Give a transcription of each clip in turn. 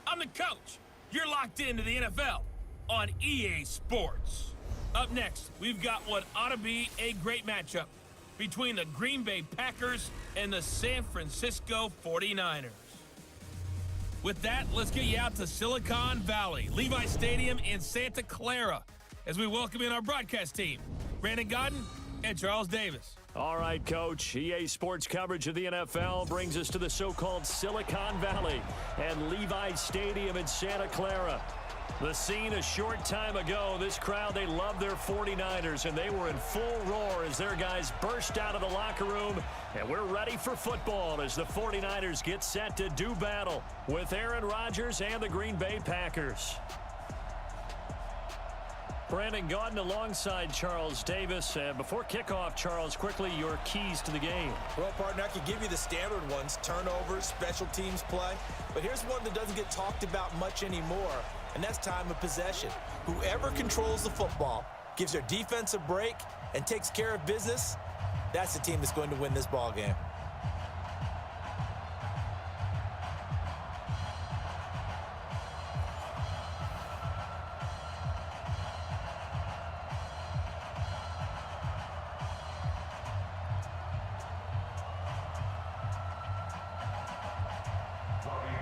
I'm the coach. You're locked into the NFL on EA Sports. Up next, we've got what ought to be a great matchup between the Green Bay Packers and the San Francisco 49ers. With that, let's get you out to Silicon Valley, Levi Stadium in Santa Clara, as we welcome in our broadcast team, Brandon Godden and Charles Davis. All right, Coach. EA Sports coverage of the NFL brings us to the so-called Silicon Valley and Levi Stadium in Santa Clara. The scene a short time ago. This crowd, they love their 49ers, and they were in full roar as their guys burst out of the locker room. And we're ready for football as the 49ers get set to do battle with Aaron Rodgers and the Green Bay Packers. Brandon Gaudin alongside Charles Davis. Before kickoff, Charles, quickly your keys to the game. Well, partner, I could give you the standard ones, turnovers, special teams play. But here's one that doesn't get talked about much anymore, and that's time of possession. Whoever controls the football, gives their defense a break, and takes care of business, that's the team that's going to win this ball game.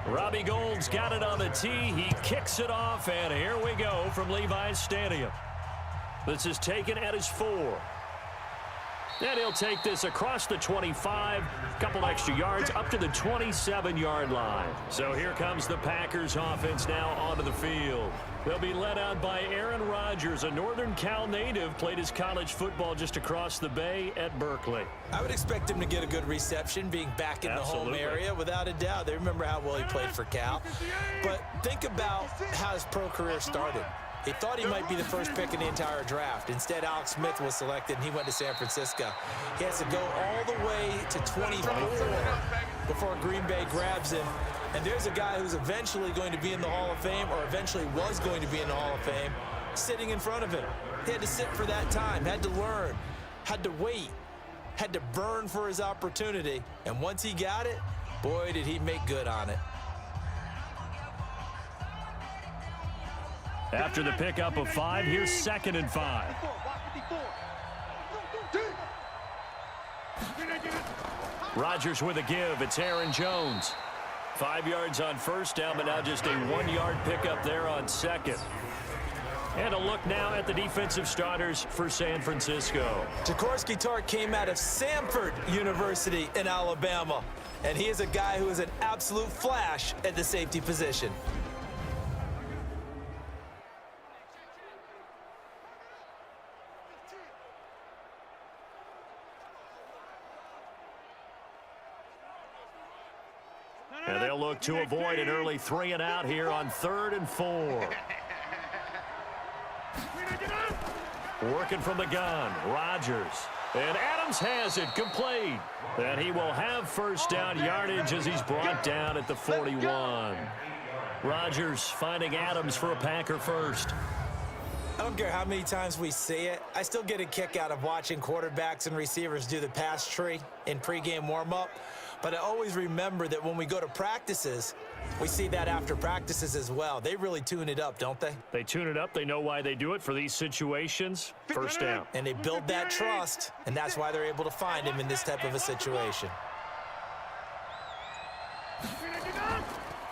Robbie Gould's got it on the tee. He kicks it off, and here we go from Levi's Stadium. This is taken at his 4. And he'll take this across the 25, a couple extra yards, up to the 27-yard line. So here comes the Packers offense now onto the field. They'll be led out by Aaron Rodgers, a Northern Cal native, played his college football just across the bay at Berkeley. I would expect him to get a good reception, being back in the home area, without a doubt. They remember how well he played for Cal. But think about how his pro career started. He thought he might be the first pick in the entire draft. Instead, Alex Smith was selected, and he went to San Francisco. He has to go all the way to 24 before Green Bay grabs him. And there's a guy who's eventually going to be in the Hall of Fame, or eventually was going to be in the Hall of Fame, sitting in front of him. He had to sit for that time, had to learn, had to wait, had to burn for his opportunity. And once he got it, boy, did he make good on it. After the pickup of 5, here's 2nd and 5. Rodgers with a give. It's Aaron Jones. 5 yards on first down, but now just a 1-yard pickup there on 2nd. And a look now at the defensive starters for San Francisco. Jaworski Tartt came out of Samford University in Alabama, and he is a guy who is an absolute flash at the safety position. And they'll look to avoid an early 3 and out here on 3rd and 4. Working from the gun, Rodgers. And Adams has it, complete. And he will have first down yardage as he's brought down at the 41. Rodgers finding Adams for a Packer first. I don't care how many times we see it. I still get a kick out of watching quarterbacks and receivers do the pass tree in pregame warm-up. But I always remember that when we go to practices, we see that after practices as well. They really tune it up, don't they? They tune it up. They know why they do it for these situations. First down. And they build that trust, and that's why they're able to find him in this type of a situation.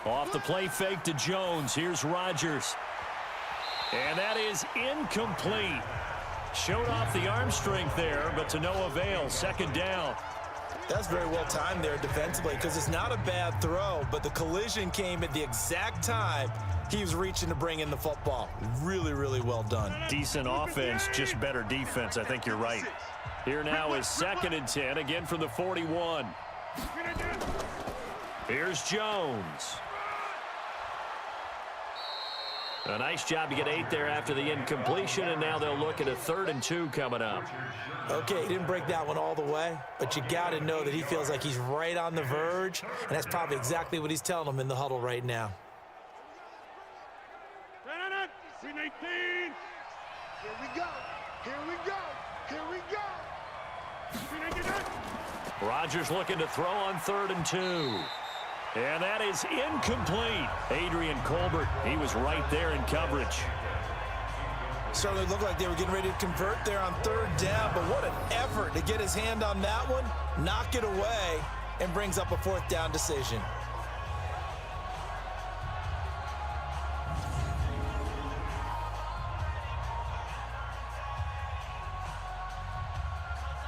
Off the play fake to Jones. Here's Rodgers. And that is incomplete. Showed off the arm strength there, but to no avail. 2nd down. That's very well timed there defensively, because it's not a bad throw, but the collision came at the exact time he was reaching to bring in the football. Really, really well done. Decent offense, just better defense. I think you're right. Here now is 2nd and 10, again from the 41. Here's Jones. A nice job to get 8 there after the incompletion, and now they'll look at a 3rd and 2 coming up. Okay, he didn't break that one all the way, but you got to know that he feels like he's right on the verge, and that's probably exactly what he's telling them in the huddle right now. Here we go. Here we go. Here we go. Rodgers looking to throw on 3rd and 2. And that is incomplete. Adrian Colbert, he was right there in coverage. Certainly looked like they were getting ready to convert there on 3rd down, but what an effort to get his hand on that one, knock it away, and brings up a 4th down decision.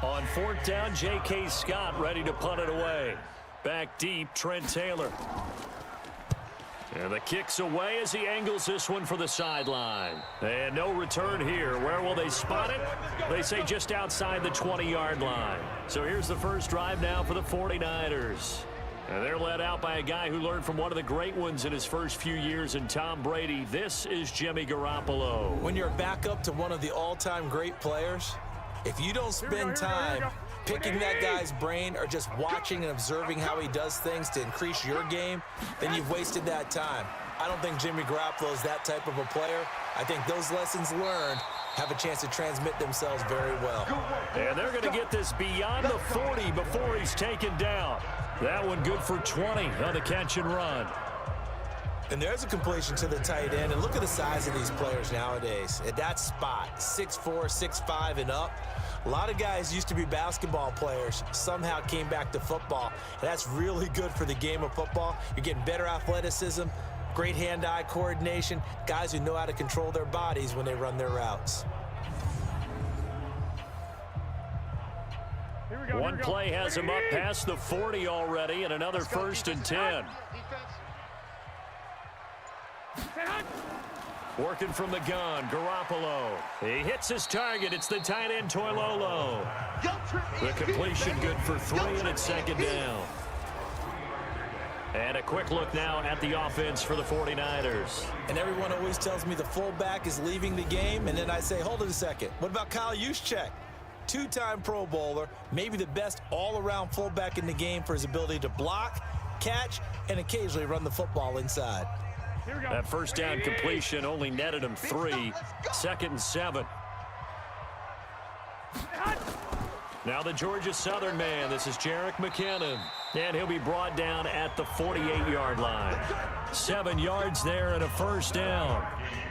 On 4th down, J.K. Scott ready to punt it away. Back deep, Trent Taylor. And the kick's away as he angles this one for the sideline. And no return here. Where will they spot it? They say just outside the 20-yard line. So here's the first drive now for the 49ers. And they're led out by a guy who learned from one of the great ones in his first few years in Tom Brady. This is Jimmy Garoppolo. When you're back up to one of the all-time great players, if you don't spend time picking that guy's brain or just watching and observing how he does things to increase your game, then you've wasted that time. I don't think Jimmy Garoppolo is that type of a player. I think those lessons learned have a chance to transmit themselves very well. And they're going to get this beyond the 40 before he's taken down. That one good for 20 on the catch and run. And there's a completion to the tight end. And look at the size of these players nowadays. At that spot, 6'4", 6'5", and up. A lot of guys used to be basketball players, somehow came back to football. And that's really good for the game of football. You're getting better athleticism, great hand-eye coordination, guys who know how to control their bodies when they run their routes. One play has him up past the 40 already, and another 1st and 10. Working from the gun, Garoppolo. He hits his target. It's the tight end, Toilolo. The completion good for 3, and it's 2nd down. And a quick look now at the offense for the 49ers. And everyone always tells me the fullback is leaving the game, and then I say, hold it a second. What about Kyle Juszczyk? 2-time Pro Bowler, maybe the best all-around fullback in the game for his ability to block, catch, and occasionally run the football inside. That 1st down completion only netted him 3. 2nd and 7. Now the Georgia Southern man. This is Jerick McKinnon. And he'll be brought down at the 48-yard line. 7 yards there and a 1st down.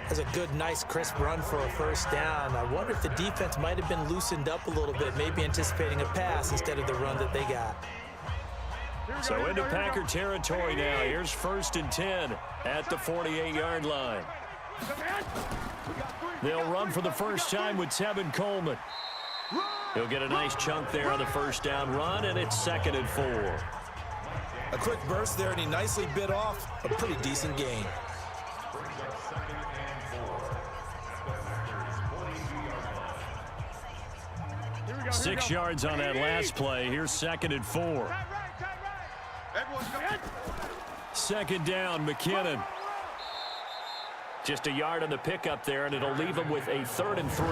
That's a good, nice, crisp run for a 1st down. I wonder if the defense might have been loosened up a little bit, maybe anticipating a pass instead of the run that they got. So into Packer territory now. Here's 1st and 10 at the 48-yard line. They'll run for the first time with Tevin Coleman. He'll get a nice chunk there on the 1st down run, and it's 2nd and 4. A quick burst there, and he nicely bit off a pretty decent gain. Six yards on that last play. Here's 2nd and 4. 2nd down, McKinnon. Just a yard on the pickup there, and it'll leave him with a 3rd and 3.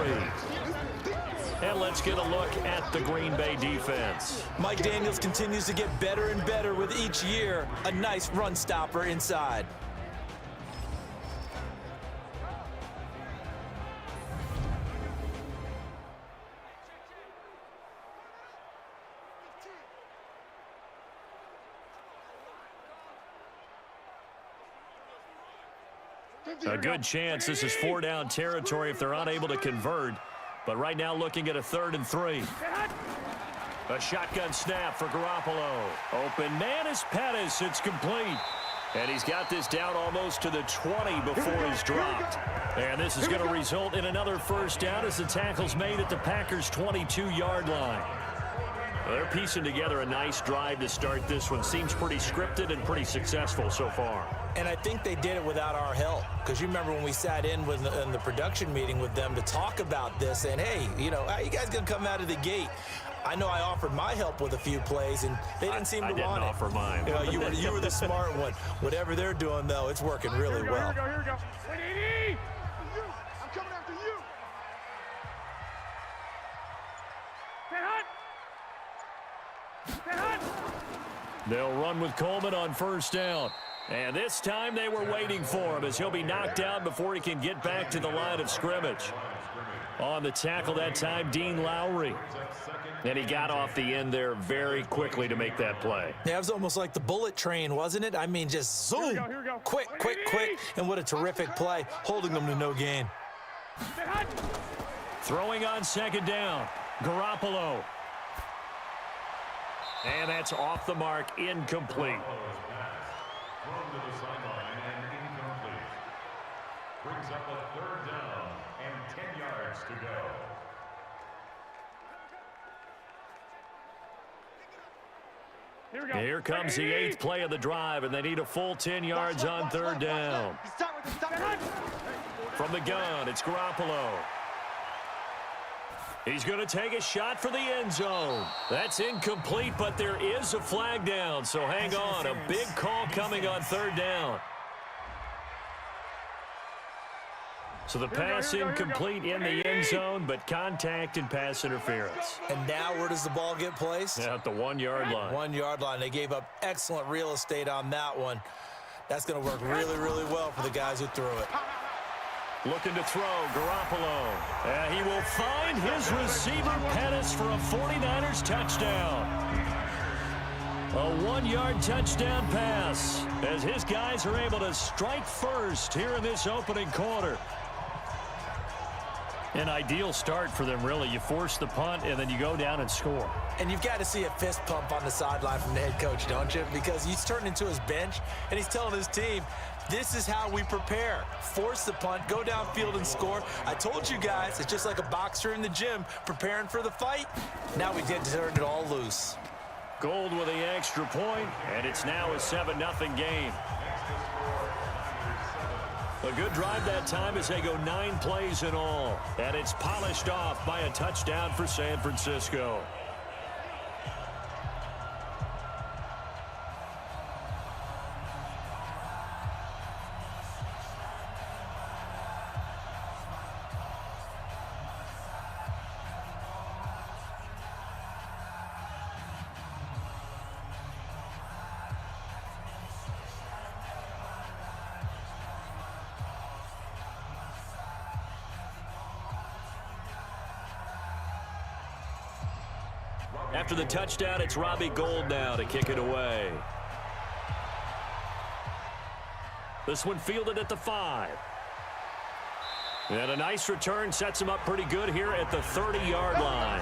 And let's get a look at the Green Bay defense. Mike Daniels continues to get better and better with each year. A nice run stopper inside. A good chance this is 4-down territory if they're unable to convert. But right now looking at a 3rd and 3. A shotgun snap for Garoppolo. Open man is Pettis. It's complete. And he's got this down almost to the 20 before he's dropped. And this is going to result in another 1st down as the tackle's made at the Packers' 22-yard line. They're piecing together a nice drive to start this one. Seems pretty scripted and pretty successful so far. And I think they did it without our help. Because you remember when we sat in the production meeting with them to talk about this, and hey, you know, how you guys going to come out of the gate? I know I offered my help with a few plays, and they didn't seem to want it. I didn't offer mine. You know, you were the smart one. Whatever they're doing, though, it's working really well. Here we go. 180. I'm coming after you. They'll run with Coleman on 1st down. And this time they were waiting for him as he'll be knocked down before he can get back to the line of scrimmage. On the tackle that time, Dean Lowry. And he got off the end there very quickly to make that play. Yeah, it was almost like the bullet train, wasn't it? I mean, just zoom. Here we go. Quick. And what a terrific play, holding them to no gain. Throwing on second down, Garoppolo. And that's off the mark, incomplete. Thrown to the sideline and incomplete. Brings up a third down and 10 yards to go. Here we go. Here comes the 8th play of the drive, and they need a full 10 yards on third down. From the gun, it's Garoppolo. He's going to take a shot for the end zone. That's incomplete, but there is a flag down, so hang on. A big call coming on third down. So the pass incomplete in the end zone, but contact and pass interference. And now where does the ball get placed? At the 1-yard line. 1-yard line. They gave up excellent real estate on that one. That's going to work really, really well for the guys who threw it. Looking to throw, Garoppolo. And he will find his receiver, Pettis, for a 49ers touchdown. A 1-yard touchdown pass as his guys are able to strike first here in this opening quarter. An ideal start for them, really. You force the punt, and then you go down and score. And you've got to see a fist pump on the sideline from the head coach, don't you? Because he's turned into his bench, and he's telling his team, this is how we prepare. Force the punt, go downfield and score. I told you guys, it's just like a boxer in the gym preparing for the fight. Now we did turn it all loose. Gold with the extra point, and it's now a 7-0 game. A good drive that time as they go 9 plays in all. And it's polished off by a touchdown for San Francisco. After the touchdown, it's Robbie Gould now to kick it away. This one fielded at the 5. And a nice return sets him up pretty good here at the 30-yard line.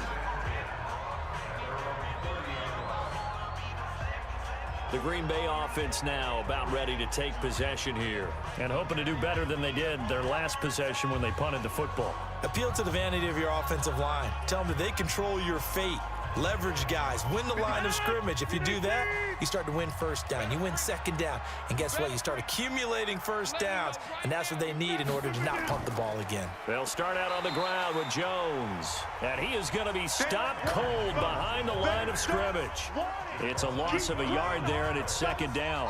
The Green Bay offense now about ready to take possession here and hoping to do better than they did their last possession when they punted the football. Appeal to the vanity of your offensive line. Tell them that they control your fate. Leverage guys. Win the line of scrimmage. If you do that, you start to win first down. You win second down. And guess what? You start accumulating first downs. And that's what they need in order to not pump the ball again. They'll start out on the ground with Jones. And he is going to be stopped cold behind the line of scrimmage. It's a loss of a yard there, and it's second down.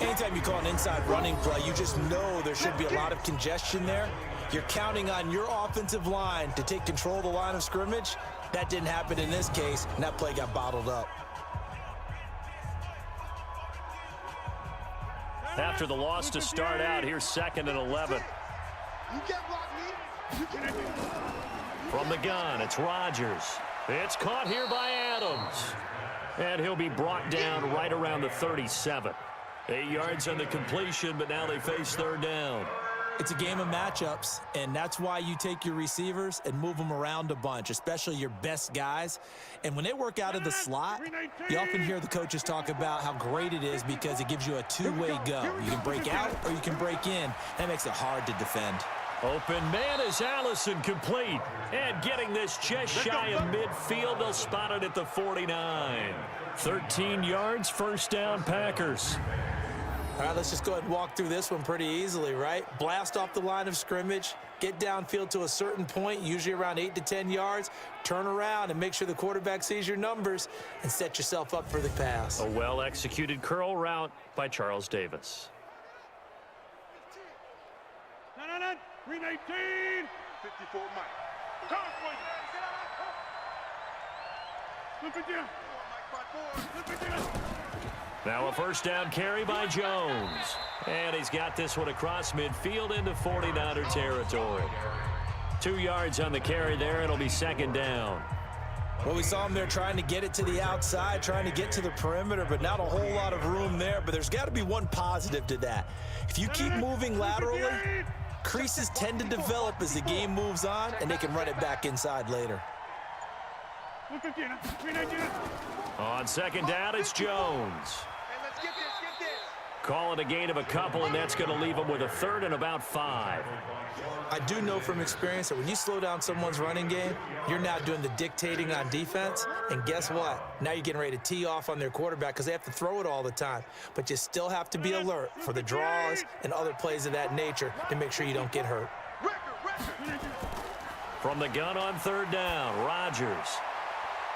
Anytime you call an inside running play, you just know there should be a lot of congestion there. You're counting on your offensive line to take control of the line of scrimmage. That didn't happen in this case, and that play got bottled up. After the loss to start out, here's 2nd and 11. From the gun, it's Rodgers. It's caught here by Adams. And he'll be brought down right around the 37. 8 yards on the completion, but now they face third down. It's a game of matchups, and that's why you take your receivers and move them around a bunch, especially your best guys. And when they work out of the slot, you often hear the coaches talk about how great it is because it gives you a two-way go. You can break out or you can break in. That makes it hard to defend. Open man is Allison, complete. And getting this just shy of midfield, they'll spot it at the 49. 13 yards, first down, Packers. All right, let's just go ahead and walk through this one pretty easily, right? Blast off the line of scrimmage, get downfield to a certain point, usually around 8 to 10 yards, turn around and make sure the quarterback sees your numbers and set yourself up for the pass. A well-executed curl route by Charles Davis. No. Green 18. 54 Mike. Look at you. Look at you. Now a first down carry by Jones. And he's got this one across midfield into 49er territory. 2 yards on the carry there. It'll be second down. Well, we saw him there trying to get it to the outside, trying to get to the perimeter, but not a whole lot of room there. But there's got to be one positive to that. If you keep moving laterally, creases tend to develop as the game moves on, and they can run it back inside later. On second down, it's Jones. Call it a gain of a couple, and that's going to leave them with a third and about 5. I do know from experience that when you slow down someone's running game, you're now doing the dictating on defense. And guess what? Now you're getting ready to tee off on their quarterback because they have to throw it all the time. But you still have to be alert for the draws and other plays of that nature to make sure you don't get hurt. From the gun on third down, Rodgers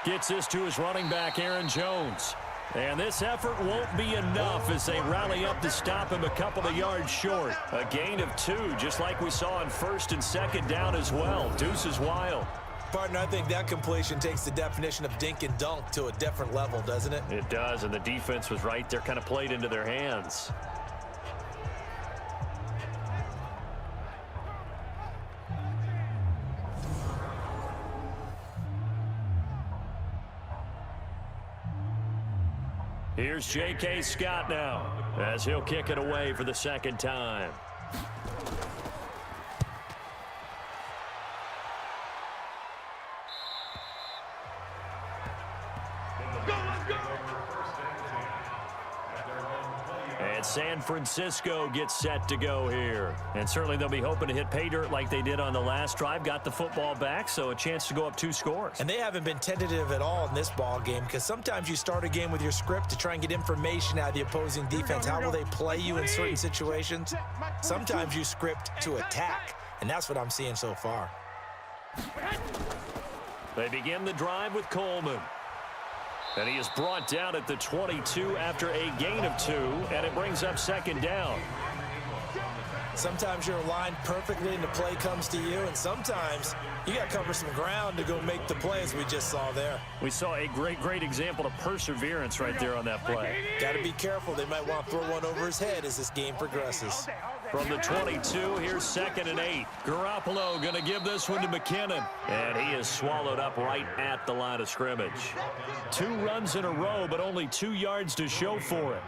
gets this to his running back, Aaron Jones. And this effort won't be enough as they rally up to stop him a couple of yards short. A gain of 2, just like we saw on first and second down as well. Deuce is wild. Partner, I think that completion takes the definition of dink and dunk to a different level, doesn't it? It does, and the defense was right there, kind of played into their hands. Here's J.K. Scott now as he'll kick it away for the second time. And San Francisco gets set to go here. And certainly they'll be hoping to hit pay dirt like they did on the last drive. Got the football back, so a chance to go up 2 scores. And they haven't been tentative at all in this ball game because sometimes you start a game with your script to try and get information out of the opposing defense. How will they play you in certain situations? Sometimes you script to attack, and that's what I'm seeing so far. They begin the drive with Coleman. And he is brought down at the 22 after a gain of 2, and it brings up second down. Sometimes you're aligned perfectly and the play comes to you, and sometimes you got to cover some ground to go make the plays we just saw there. We saw a great example of perseverance right there on that play. Got to be careful. They might want to throw one over his head as this game progresses. From the 22, here's second and 8. Garoppolo going to give this one to McKinnon, and he is swallowed up right at the line of scrimmage. 2 runs in a row, but only 2 yards to show for it.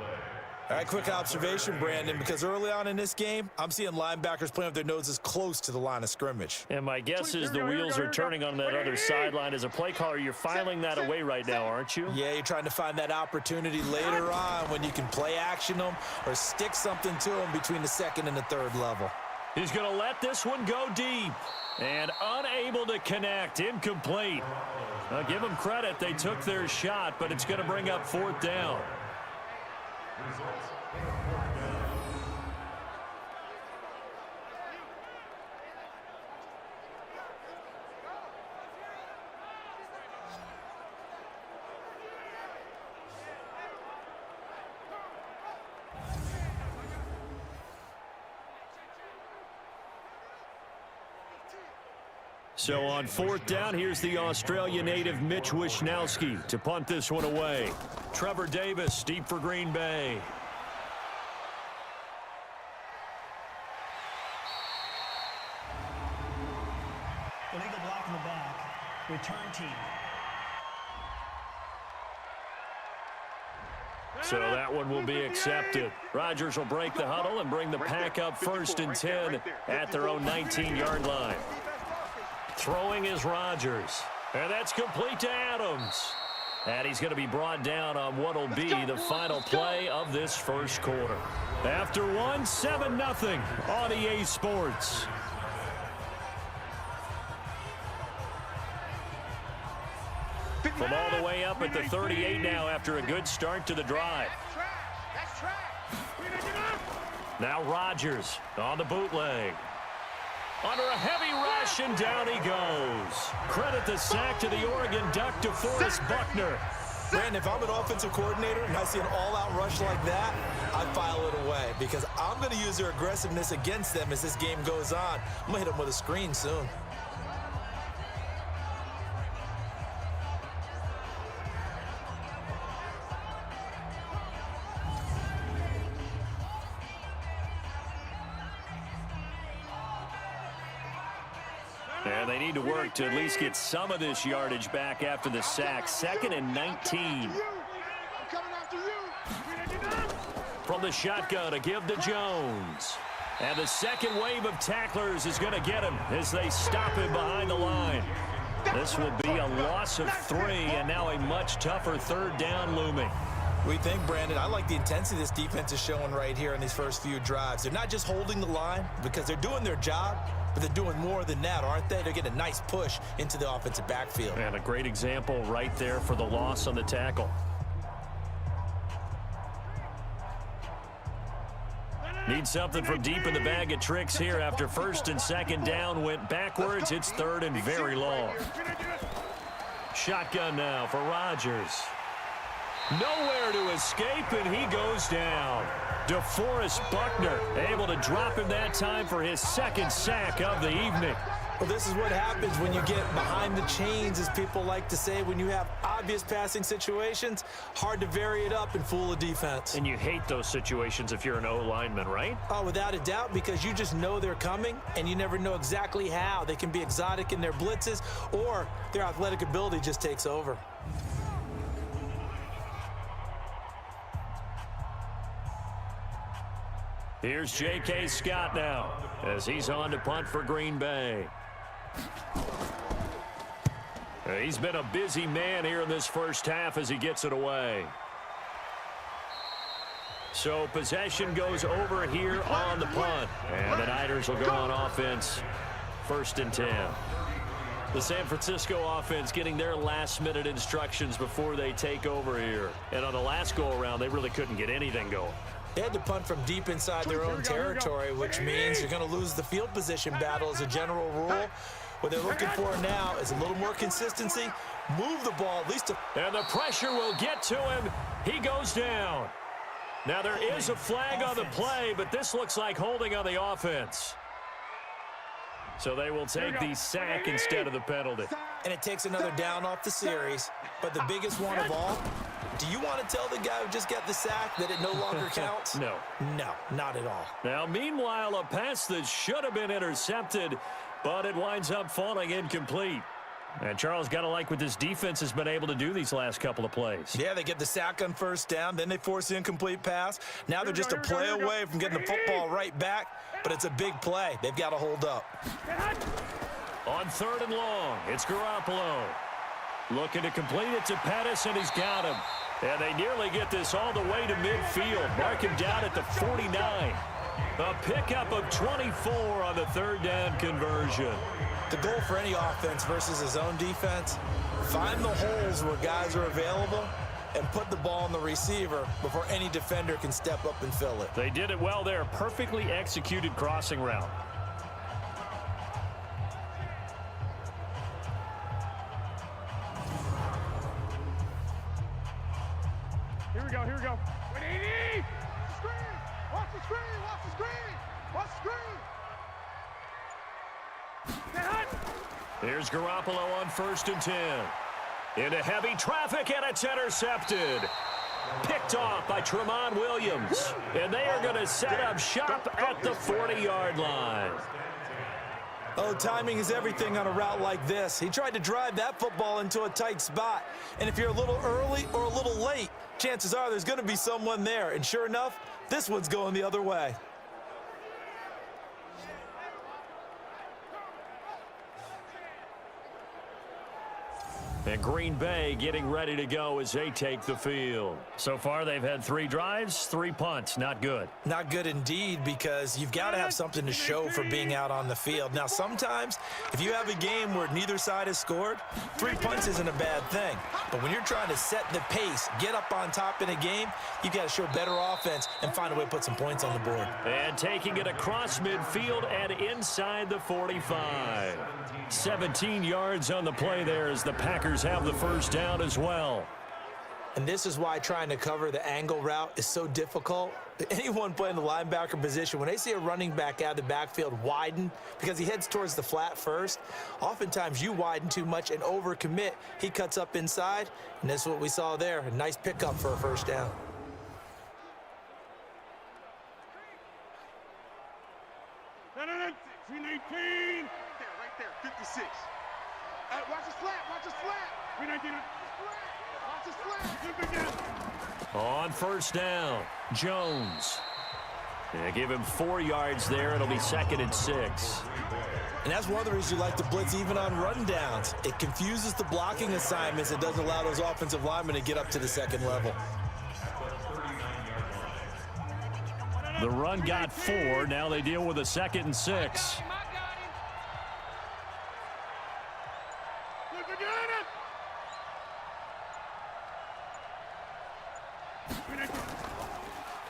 All right, quick observation, Brandon, because early on in this game, I'm seeing linebackers playing with their noses close to the line of scrimmage. And my guess is the wheels are turning on that other sideline. As a play caller, you're filing that away right now, aren't you? Yeah, you're trying to find that opportunity later on when you can play action them or stick something to them between the second and the third level. He's going to let this one go deep. And unable to connect, incomplete. I'll give them credit. They took their shot, but it's going to bring up fourth down. So on fourth down, here's the Australia native Mitch Wishnowsky to punt this one away. Trevor Davis, deep for Green Bay. Illegal block in the back. Return team. So that one will be accepted. Rodgers will break the huddle and bring the pack up first and 10 at their own 19-yard line. Throwing is Rodgers. And that's complete to Adams. And he's going to be brought down on what will be the final play of this first quarter. After one, 7-0 on EA Sports. From all the way up at the 38 now after a good start to the drive. Now Rodgers on the bootleg. Under a heavy rush, and down he goes. Credit the sack to the Oregon Duck, DeForest Buckner. Brandon, if I'm an offensive coordinator and I see an all-out rush like that, I file it away because I'm going to use their aggressiveness against them as this game goes on. I'm going to hit them with a screen soon. And they need to work to at least get some of this yardage back after the sack. 2nd and 19. From the shotgun, a give to Jones. And the second wave of tacklers is going to get him as they stop him behind the line. This will be a loss of 3, and now a much tougher 3rd down looming. We think, Brandon, I like the intensity this defense is showing right here in these first few drives. They're not just holding the line because they're doing their job, but they're doing more than that, aren't they? They're getting a nice push into the offensive backfield. And a great example right there for the loss on the tackle. Need something from deep in the bag of tricks here after 1st and 2nd down went backwards. It's 3rd and very long. Shotgun now for Rodgers. Nowhere to escape, and he goes down. DeForest Buckner able to drop him that time for his 2nd sack of the evening. Well, this is what happens when you get behind the chains, as people like to say. When you have obvious passing situations, hard to vary it up and fool a defense. And you hate those situations if you're an O-lineman, right? Oh, without a doubt, because you just know they're coming, and you never know exactly how. They can be exotic in their blitzes, or their athletic ability just takes over. Here's J.K. Scott now as he's on to punt for Green Bay. He's been a busy man here in this first half as he gets it away. So possession goes over here on the punt. And the Niners will go on offense. 1st and 10. The San Francisco offense getting their last-minute instructions before they take over here. And on the last go-around, they really couldn't get anything going. They had to punt from deep inside their own territory, which means you're going to lose the field position battle as a general rule. What they're looking for now is a little more consistency. Move the ball at least. And the pressure will get to him. He goes down. Now there is a flag on the play, but this looks like holding on the offense. So they will take the sack instead of the penalty. And it takes another down off the series. But the biggest one of all, do you want to tell the guy who just got the sack that it no longer counts? No. No, not at all. Now, meanwhile, a pass that should have been intercepted, but it winds up falling incomplete. And Charles, got to like what this defense has been able to do these last couple of plays. Yeah, they get the sack on 1st down, then they force the incomplete pass. Now they're just a play away from getting the football right back, but it's a big play. They've got to hold up. On 3rd and long, it's Garoppolo. Looking to complete it to Pettis, and he's got him. And they nearly get this all the way to midfield. Mark him down at the 49. A pickup of 24 on the 3rd down conversion. The goal for any offense versus his own defense, find the holes where guys are available and put the ball on the receiver before any defender can step up and fill it. They did it well there. Perfectly executed crossing route. Here we go, here we go. 180! Screen! Watch the screen! Watch the screen! Watch the screen! Here's Garoppolo on 1st and 10. Into heavy traffic, and it's intercepted. Picked off by Tramon Williams. And they are going to set up shop at the 40-yard line. Oh, timing is everything on a route like this. He tried to drive that football into a tight spot. And if you're a little early or a little late, chances are there's going to be someone there. And sure enough, this one's going the other way. And Green Bay getting ready to go as they take the field. So far, they've had 3 drives, 3 punts. Not good. Not good indeed, because you've got to have something to show for being out on the field. Now, sometimes, if you have a game where neither side has scored, 3 punts isn't a bad thing. But when you're trying to set the pace, get up on top in a game, you've got to show better offense and find a way to put some points on the board. And taking it across midfield and inside the 45. 17 yards on the play there as the Packers have the 1st down as well. And this is why trying to cover the angle route is so difficult. Anyone playing the linebacker position, when they see a running back out of the backfield widen because he heads towards the flat first, oftentimes you widen too much and overcommit. He cuts up inside, and that's what we saw there. A nice pickup for a 1st down. No, 18. Right there, 56. On first down, Jones. They give him 4 yards there. It'll be 2nd and 6. And that's one of the reasons you like to blitz even on rundowns. It confuses the blocking assignments. It doesn't allow those offensive linemen to get up to the second level. The run got 4. Now they deal with a 2nd and 6.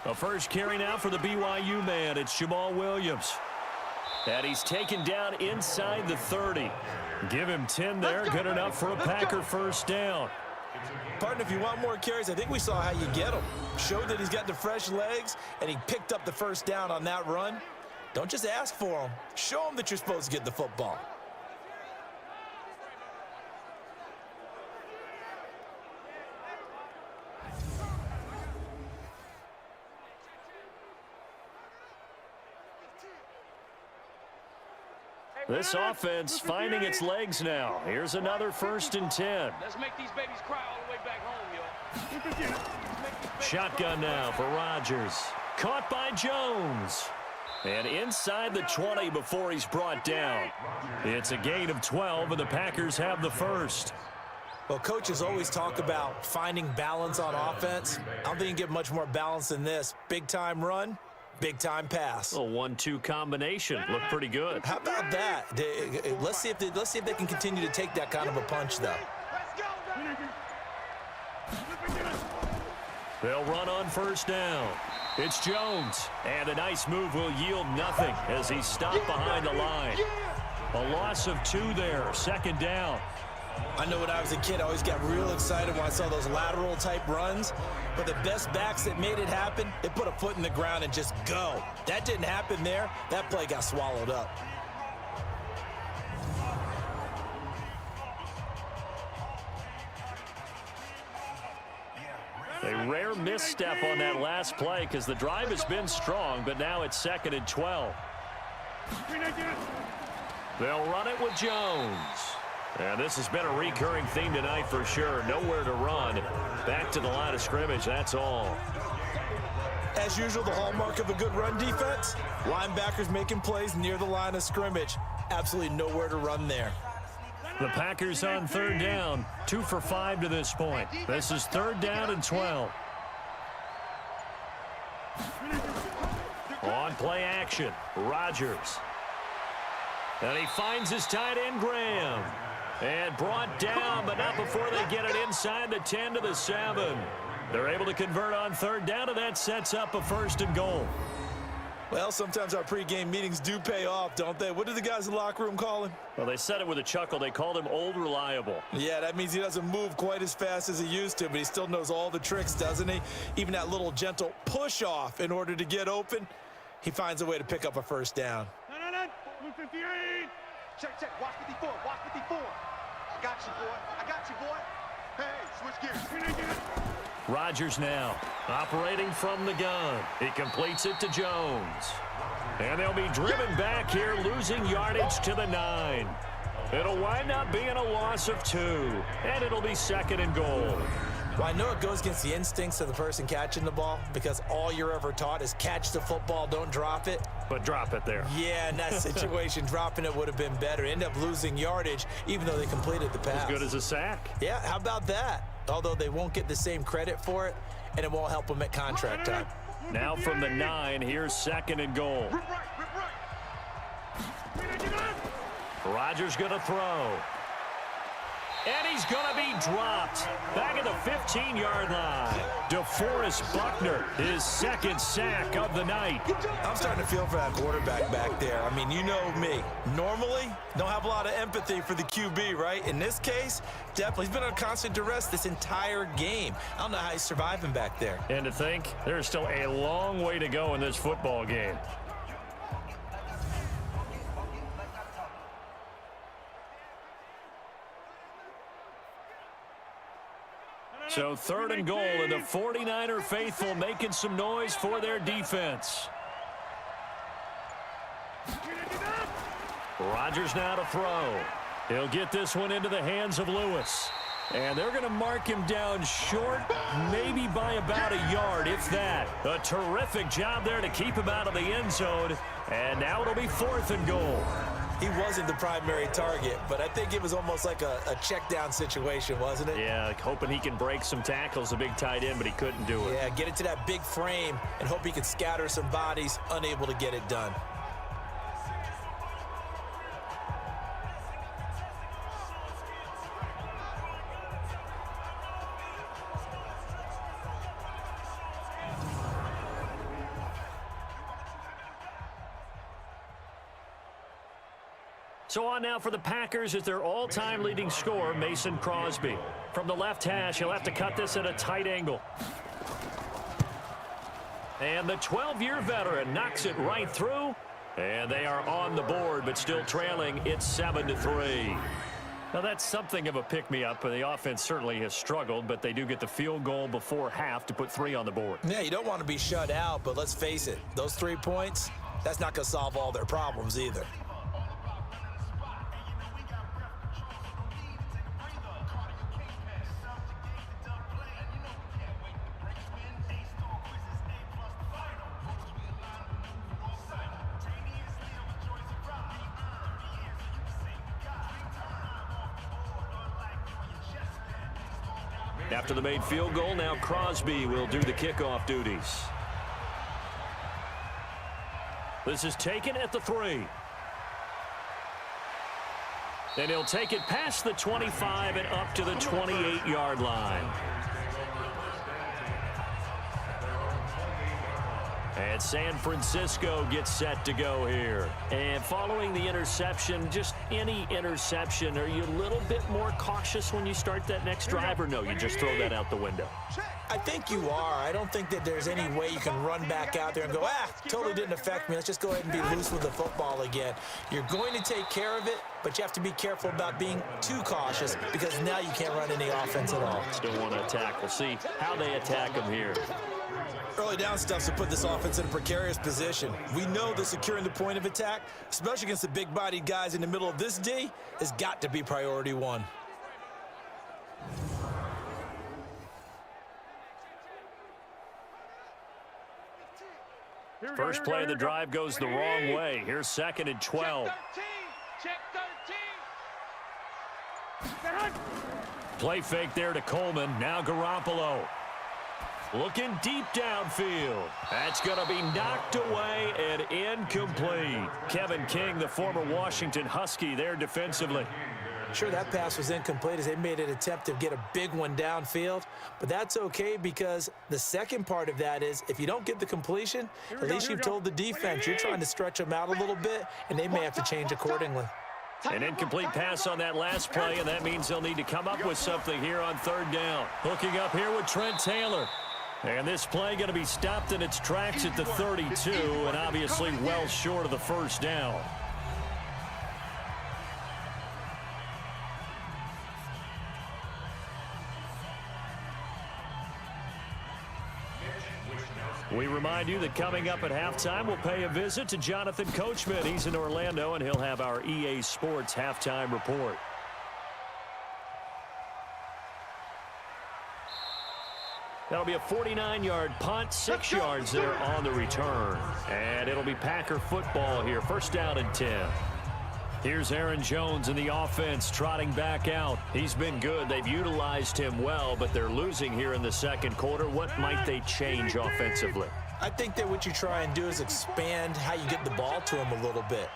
A first carry now for the BYU man. It's Jamal Williams. And he's taken down inside the 30. Give him 10 there. Good enough for a Packer first down. Partner, if you want more carries, I think we saw how you get them. Showed that he's got the fresh legs, and he picked up the first down on that run. Don't just ask for them. Show them that you're supposed to get the football. This offense finding its legs now. Here's another 1st and 10. Let's make these babies cry all the way back home, yo. Shotgun now for Rodgers. Caught by Jones. And inside the 20 before he's brought down. It's a gain of 12, and the Packers have the first. Well, coaches always talk about finding balance on offense. I don't think you can get much more balance than this. Big-time run. Big-time pass. A 1-2 combination. Looked pretty good. How about that? Let's see if they can continue to take that kind of a punch, though. They'll run on first down. It's Jones. And a nice move will yield nothing as he's stopped behind the line. A loss of 2 there. 2nd down. I know when I was a kid, I always got real excited when I saw those lateral-type runs. But the best backs that made it happen, they put a foot in the ground and just go. That didn't happen there. That play got swallowed up. A rare misstep on that last play because the drive has been strong, but now it's 2nd and 12. They'll run it with Jones. And this has been a recurring theme tonight for sure. Nowhere to run. Back to the line of scrimmage, that's all. As usual, the hallmark of a good run defense, linebackers making plays near the line of scrimmage. Absolutely nowhere to run there. The Packers on 3rd down, 2 for 5 to this point. This is 3rd down and 12. On play action, Rodgers. And he finds his tight end, Graham. And brought down, but not before they get it inside the 10 to the 7. They're able to convert on 3rd down, and that sets up a 1st and goal. Well, sometimes our pregame meetings do pay off, don't they? What do the guys in the locker room call him? Well, they said it with a chuckle. They called him Old Reliable. Yeah, that means he doesn't move quite as fast as he used to, but he still knows all the tricks, doesn't he? Even that little gentle push-off in order to get open, he finds a way to pick up a first down. Blue 58. Check. Watch 54. Watch 54. I got you, boy. I got you, boy. Hey, switch gears. Rodgers now operating from the gun. He completes it to Jones. And they'll be driven back here, losing yardage to the 9. It'll wind up being a loss of 2. And it'll be 2nd and goal. Well, I know it goes against the instincts of the person catching the ball because all you're ever taught is catch the football, don't drop it. But drop it there. Yeah, in that situation, dropping it would have been better. End up losing yardage, even though they completed the pass. As good as a sack. Yeah, how about that? Although they won't get the same credit for it, and it won't help them at contract time. Now from the 9, here's 2nd and goal. Rodgers going to throw. And he's going to be dropped back at the 15-yard line. DeForest Buckner, his 2nd sack of the night. I'm starting to feel for that quarterback back there. I mean, you know me. Normally, don't have a lot of empathy for the QB, right? In this case, definitely. He's been on constant duress this entire game. I don't know how he's surviving back there. And to think, there's still a long way to go in this football game. So 3rd and goal, and the 49er faithful making some noise for their defense. Rodgers now to throw. He'll get this one into the hands of Lewis. And they're going to mark him down short, maybe by about a yard, if that. A terrific job there to keep him out of the end zone. And now it'll be 4th and goal. He wasn't the primary target, but I think it was almost like a check down situation, wasn't it? Yeah, hoping he can break some tackles, a big tight end, but he couldn't do it. Yeah, get it to that big frame and hope he can scatter some bodies, unable to get it done. So on now for the Packers is their all-time leading scorer, Mason Crosby. From the left hash, he'll have to cut this at a tight angle. And the 12-year veteran knocks it right through. And they are on the board, but still trailing. It's 7-3. Now that's something of a pick-me-up. The offense certainly has struggled, but they do get the field goal before half to put 3 on the board. Yeah, you don't want to be shut out, but let's face it. Those 3 points, that's not going to solve all their problems either. After the made field goal, now Crosby will do the kickoff duties. This is taken at the 3. And he'll take it past the 25 and up to the 28-yard line. And San Francisco gets set to go here. And following the interception, just any interception, are you a little bit more cautious when you start that next drive, or no, you just throw that out the window? I think you are. I don't think that there's any way you can run back out there and go, totally didn't affect me. Let's just go ahead and be loose with the football again. You're going to take care of it, but you have to be careful about being too cautious because now you can't run any offense at all. Still want to attack. We'll see how they attack them here. Early down stuff to put this offense in a precarious position. We know that securing the point of attack, especially against the big-bodied guys in the middle of this D, has got to be priority 1. First play of the drive goes the wrong way. Here's 2nd and 12. Check 13. Play fake there to Coleman. Now Garoppolo. Looking deep downfield. That's going to be knocked away and incomplete. Kevin King, the former Washington Husky, there defensively. Sure, that pass was incomplete as they made an attempt to get a big one downfield, but that's okay because the second part of that is if you don't get the completion, at least you've told the defense you're trying to stretch them out a little bit, and they may have to change accordingly. An incomplete pass on that last play, and that means they'll need to come up with something here on 3rd down. Hooking up here with Trent Taylor. And this play going to be stopped in its tracks at the 32, and obviously well short of the first down. We remind you that coming up at halftime, we'll pay a visit to Jonathan Coachman. He's in Orlando, and he'll have our EA Sports halftime report. That'll be a 49-yard punt, 6 yards there on the return. And it'll be Packer football here, 1st down and 10. Here's Aaron Jones in the offense trotting back out. He's been good. They've utilized him well, but they're losing here in the 2nd quarter. What might they change offensively? I think that what you try and do is expand how you get the ball to him a little bit.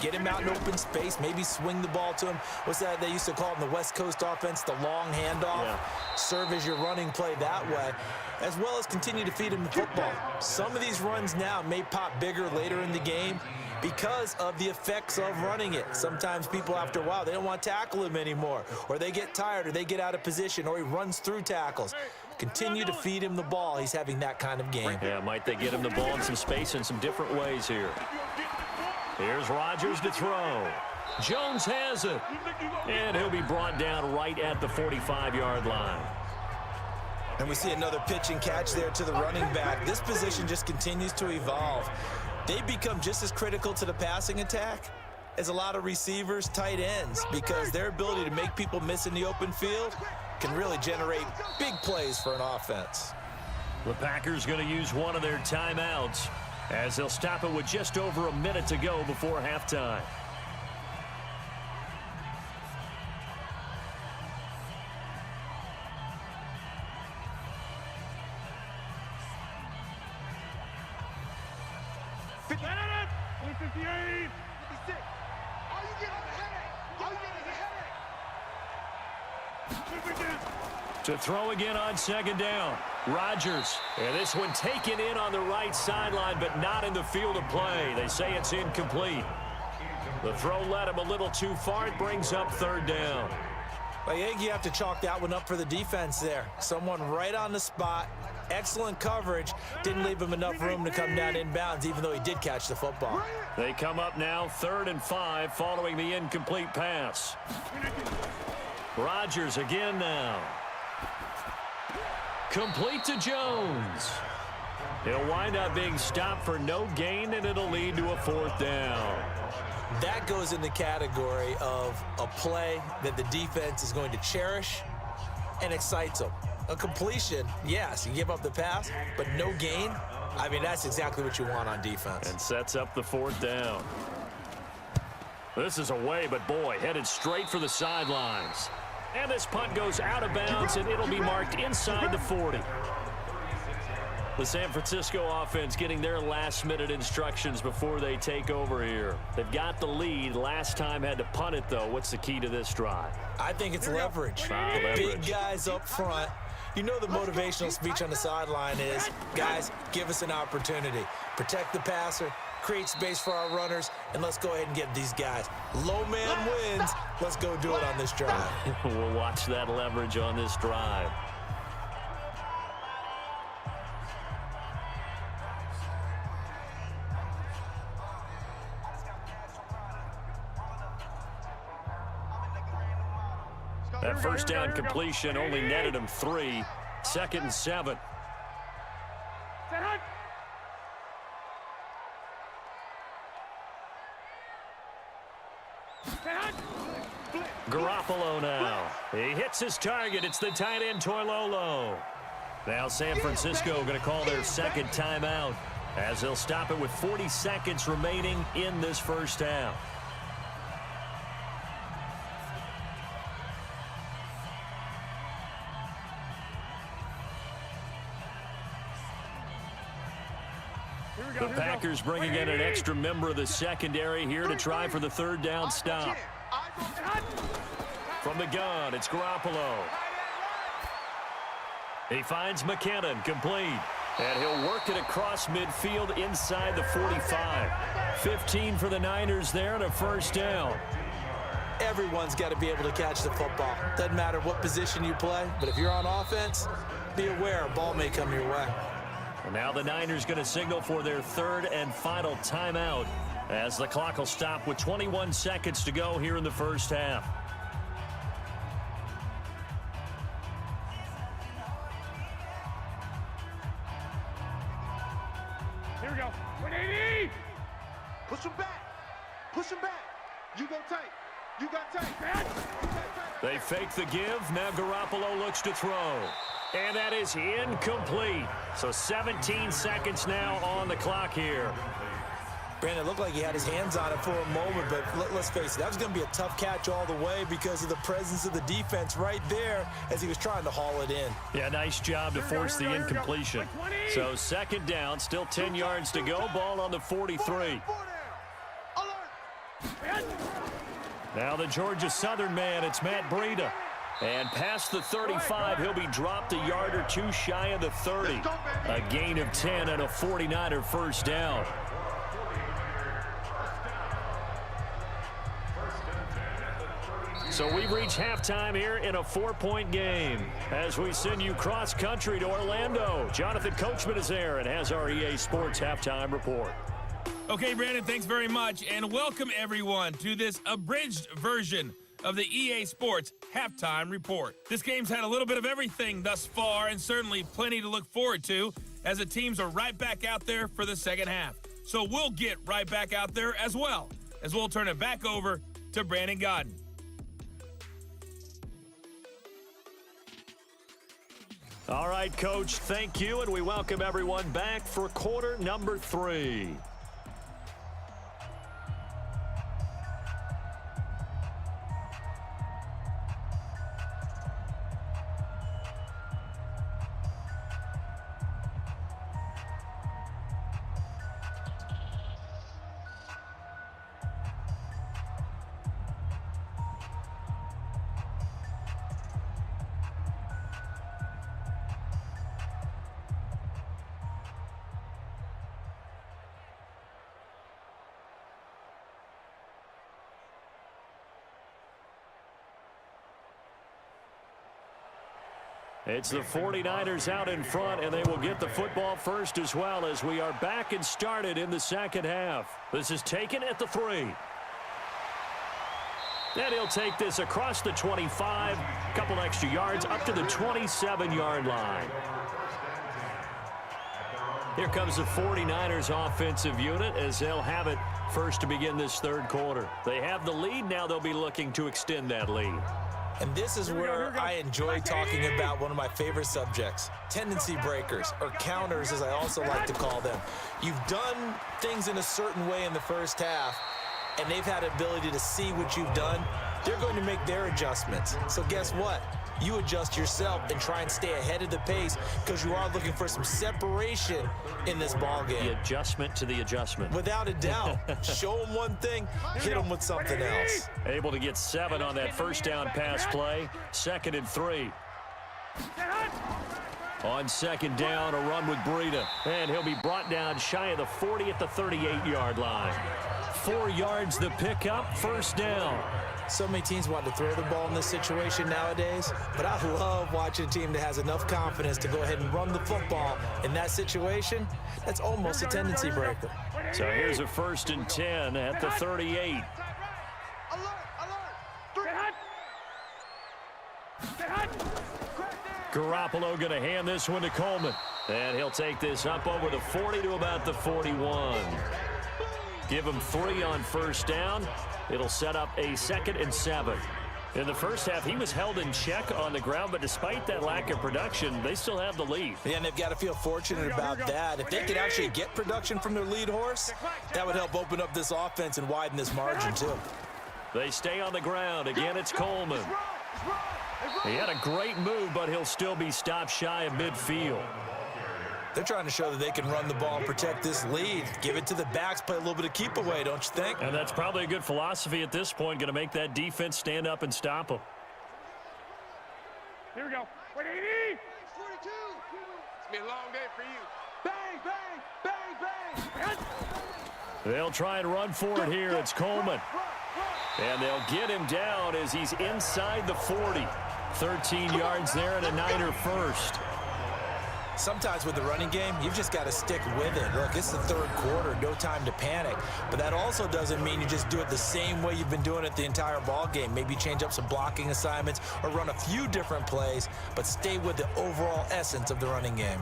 Get him out in open space, maybe swing the ball to him. What's that they used to call it in the West Coast offense, the long handoff? Yeah. Serve as your running play that way, as well as continue to feed him the football. Some of these runs now may pop bigger later in the game because of the effects of running it. Sometimes people, after a while, they don't want to tackle him anymore, or they get tired, or they get out of position, or he runs through tackles. Continue to feed him the ball. He's having that kind of game. Yeah, might they get him the ball in some space in some different ways here. Here's Rodgers to throw. Jones has it. And he'll be brought down right at the 45-yard line. And we see another pitch and catch there to the running back. This position just continues to evolve. They become just as critical to the passing attack as a lot of receivers, tight ends, because their ability to make people miss in the open field can really generate big plays for an offense. The Packers going to use one of their timeouts as they'll stop it with just over a minute to go before halftime. To throw again on second down. Rodgers. And this one taken in on the right sideline, but not in the field of play. They say it's incomplete. The throw led him a little too far. It brings up third down. I think you have to chalk that one up for the defense there. Someone right on the spot. Excellent coverage. Didn't leave him enough room to come down inbounds, even though he did catch the football. They come up now 3rd and 5 following the incomplete pass. Rodgers again now. Complete to Jones. He'll wind up being stopped for no gain, and it'll lead to a 4th down. That goes in the category of a play that the defense is going to cherish and excites them. A completion, yes, you give up the pass, but no gain. I mean, that's exactly what you want on defense. And sets up the 4th down. This is away, but boy, headed straight for the sidelines. And this punt goes out of bounds, and it'll be marked inside the 40. The San Francisco offense getting their last-minute instructions before they take over here. They've got the lead. Last time had to punt it, though. What's the key to this drive? I think it's leverage. Big guys up front. You know the motivational speech on the sideline is, guys, give us an opportunity. Protect the passer, create space for our runners, and let's go ahead and get these guys. Low man wins. Let's go do it on this drive. We'll watch that leverage on this drive. That first down completion only netted him 3. 2nd and 7. Garoppolo now. He hits his target. It's the tight end, Toilolo. Now San Francisco going to call their 2nd timeout as they'll stop it with 40 seconds remaining in this first half. The Packers bringing in an extra member of the secondary here to try for the 3rd down stop. From the gun, it's Garoppolo. He finds McKinnon, complete. And he'll work it across midfield inside the 45. 15 for the Niners there and a 1st down. Everyone's got to be able to catch the football. Doesn't matter what position you play, but if you're on offense, be aware a ball may come your way. And now the Niners going to signal for their 3rd and final timeout as the clock will stop with 21 seconds to go here in the first half. Here we go. 180. Push him back. Push him back. You go tight. You got tight. They fake the give. Now Garoppolo looks to throw. And that is incomplete. So 17 seconds now on the clock here. Brandon, it looked like he had his hands on it for a moment, but let's face it, that was going to be a tough catch all the way because of the presence of the defense right there as he was trying to haul it in. Yeah, nice job to force the incompletion. So 2nd down, still 10 yards to go. Ball on the 43. Now the Georgia Southern man, it's Matt Breida. And past the 35, he'll be dropped a yard or 2 shy of the 30. A gain of 10 and a 49er 1st down. So we've reached halftime here in a 4-point game as we send you cross-country to Orlando. Jonathan Coachman is there and has our EA Sports halftime report. Okay, Brandon, thanks very much, and welcome everyone to this abridged version of the EA Sports halftime report. This game's had a little bit of everything thus far, and certainly plenty to look forward to as the teams are right back out there for the second half. So we'll get right back out there as well as we'll turn it back over to Brandon Godden. All right, Coach, thank you, and we welcome everyone back for quarter number 3. It's the 49ers out in front, and they will get the football first as well as we are back and started in the second half. This is taken at the 3. And he'll take this across the 25, a couple extra yards up to the 27-yard line. Here comes the 49ers offensive unit as they'll have it first to begin this third quarter. They have the lead. Now they'll be looking to extend that lead. And this is where I enjoy talking about one of my favorite subjects, tendency breakers, or counters as I also like to call them. You've done things in a certain way in the first half, and they've had the ability to see what you've done. They're going to make their adjustments. So guess what? You adjust yourself and try and stay ahead of the pace because you are looking for some separation in this ball game. The adjustment to the adjustment. Without a doubt. Show them one thing, hit them with something else. Able to get 7 on that first down pass play. 2nd and 3. On 2nd down, a run with Breida. And he'll be brought down shy of the 40 at the 38-yard line. 4 yards the pickup, first down. So many teams want to throw the ball in this situation nowadays, but I love watching a team that has enough confidence to go ahead and run the football in that situation. That's almost a tendency breaker. So here's a 1st and 10 at the 38. Garoppolo going to hand this one to Coleman. And he'll take this up over the 40 to about the 41. Give him 3 on first down. It'll set up a 2nd and 7. In the first half, he was held in check on the ground, but despite that lack of production, they still have the lead. Yeah, and they've got to feel fortunate about that. If they could actually get production from their lead horse, that would help open up this offense and widen this margin, too. They stay on the ground. Again, it's Coleman. He had a great move, but he'll still be stopped shy of midfield. They're trying to show that they can run the ball and protect this lead. Give it to the backs, play a little bit of keep away, don't you think? And that's probably a good philosophy at this point, going to make that defense stand up and stop them. Here we go. 180. 42. It's been a long day for you. Bang, bang, bang, bang. They'll try and run for it here. It's Coleman. And they'll get him down as he's inside the 40. 13 yards there and a Niner first. Sometimes with the running game, you've just got to stick with it. Look, it's the third quarter, no time to panic. But that also doesn't mean you just do it the same way you've been doing it the entire ball game. Maybe change up some blocking assignments or run a few different plays, but stay with the overall essence of the running game.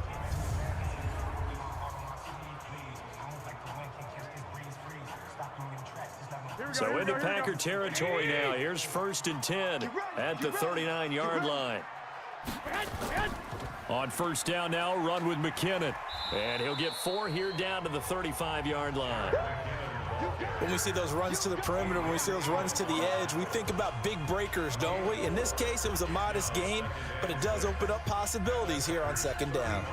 So into Packer territory now. Here's 1st and 10 at the 39-yard line. On first down now, run with McKinnon. And he'll get 4 here down to the 35-yard line. When we see those runs to the perimeter, when we see those runs to the edge, we think about big breakers, don't we? In this case, it was a modest gain, but it does open up possibilities here on 2nd down.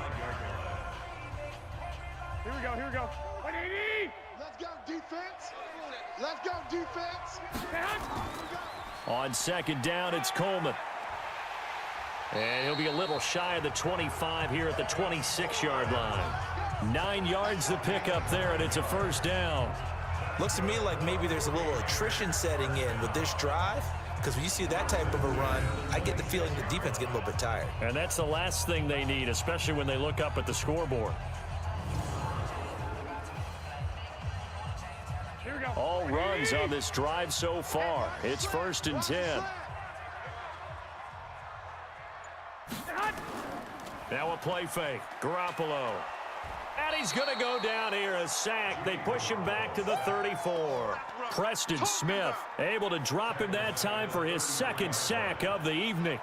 Here we go, here we go. 180. Let's go, defense. Let's go, defense. On 2nd down, it's Coleman. And he'll be a little shy of the 25 here at the 26-yard line. 9 yards to pick up there, and it's a first down. Looks to me like maybe there's a little attrition setting in with this drive, because when you see that type of a run, I get the feeling the defense getting a little bit tired. And that's the last thing they need, especially when they look up at the scoreboard. All runs on this drive so far. It's 1st and 10. Now a play fake. Garoppolo. And he's going to go down here, a sack. They push him back to the 34. Preston Smith able to drop him that time for his second sack of the evening.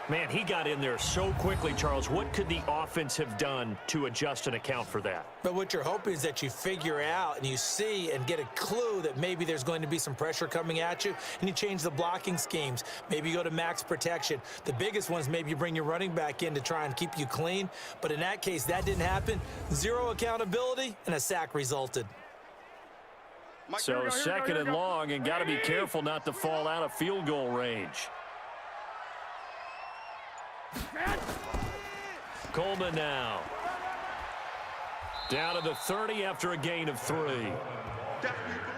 Man, he got in there so quickly, Charles. What could the offense have done to adjust and account for that? But what you're hoping is that you figure out and you see and get a clue that maybe there's going to be some pressure coming at you, and you change the blocking schemes. Maybe you go to max protection. The biggest ones, maybe you bring your running back in to try and keep you clean. But in that case, that didn't happen. Zero accountability, and a sack resulted. So second and long, and got to be careful not to fall out of field goal range. Coleman now. Down to the 30 after a gain of 3.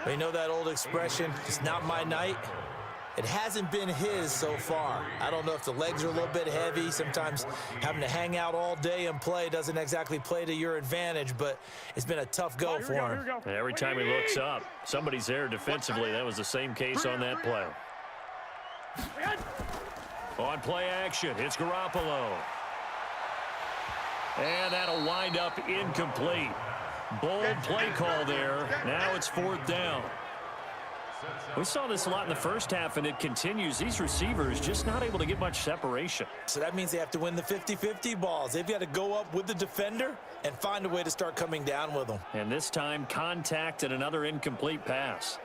You know that old expression, it's not my night? It hasn't been his so far. I don't know if the legs are a little bit heavy. Sometimes having to hang out all day and play doesn't exactly play to your advantage, but it's been a tough go for him. And every time he looks up, somebody's there defensively. That was the same case on that play. On play action, it's Garoppolo. And that'll wind up incomplete. Bold play call there. Now it's 4th down. We saw this a lot in the first half, and it continues. These receivers just not able to get much separation. So that means they have to win the 50-50 balls. They've got to go up with the defender and find a way to start coming down with them. And this time, contact and another incomplete pass.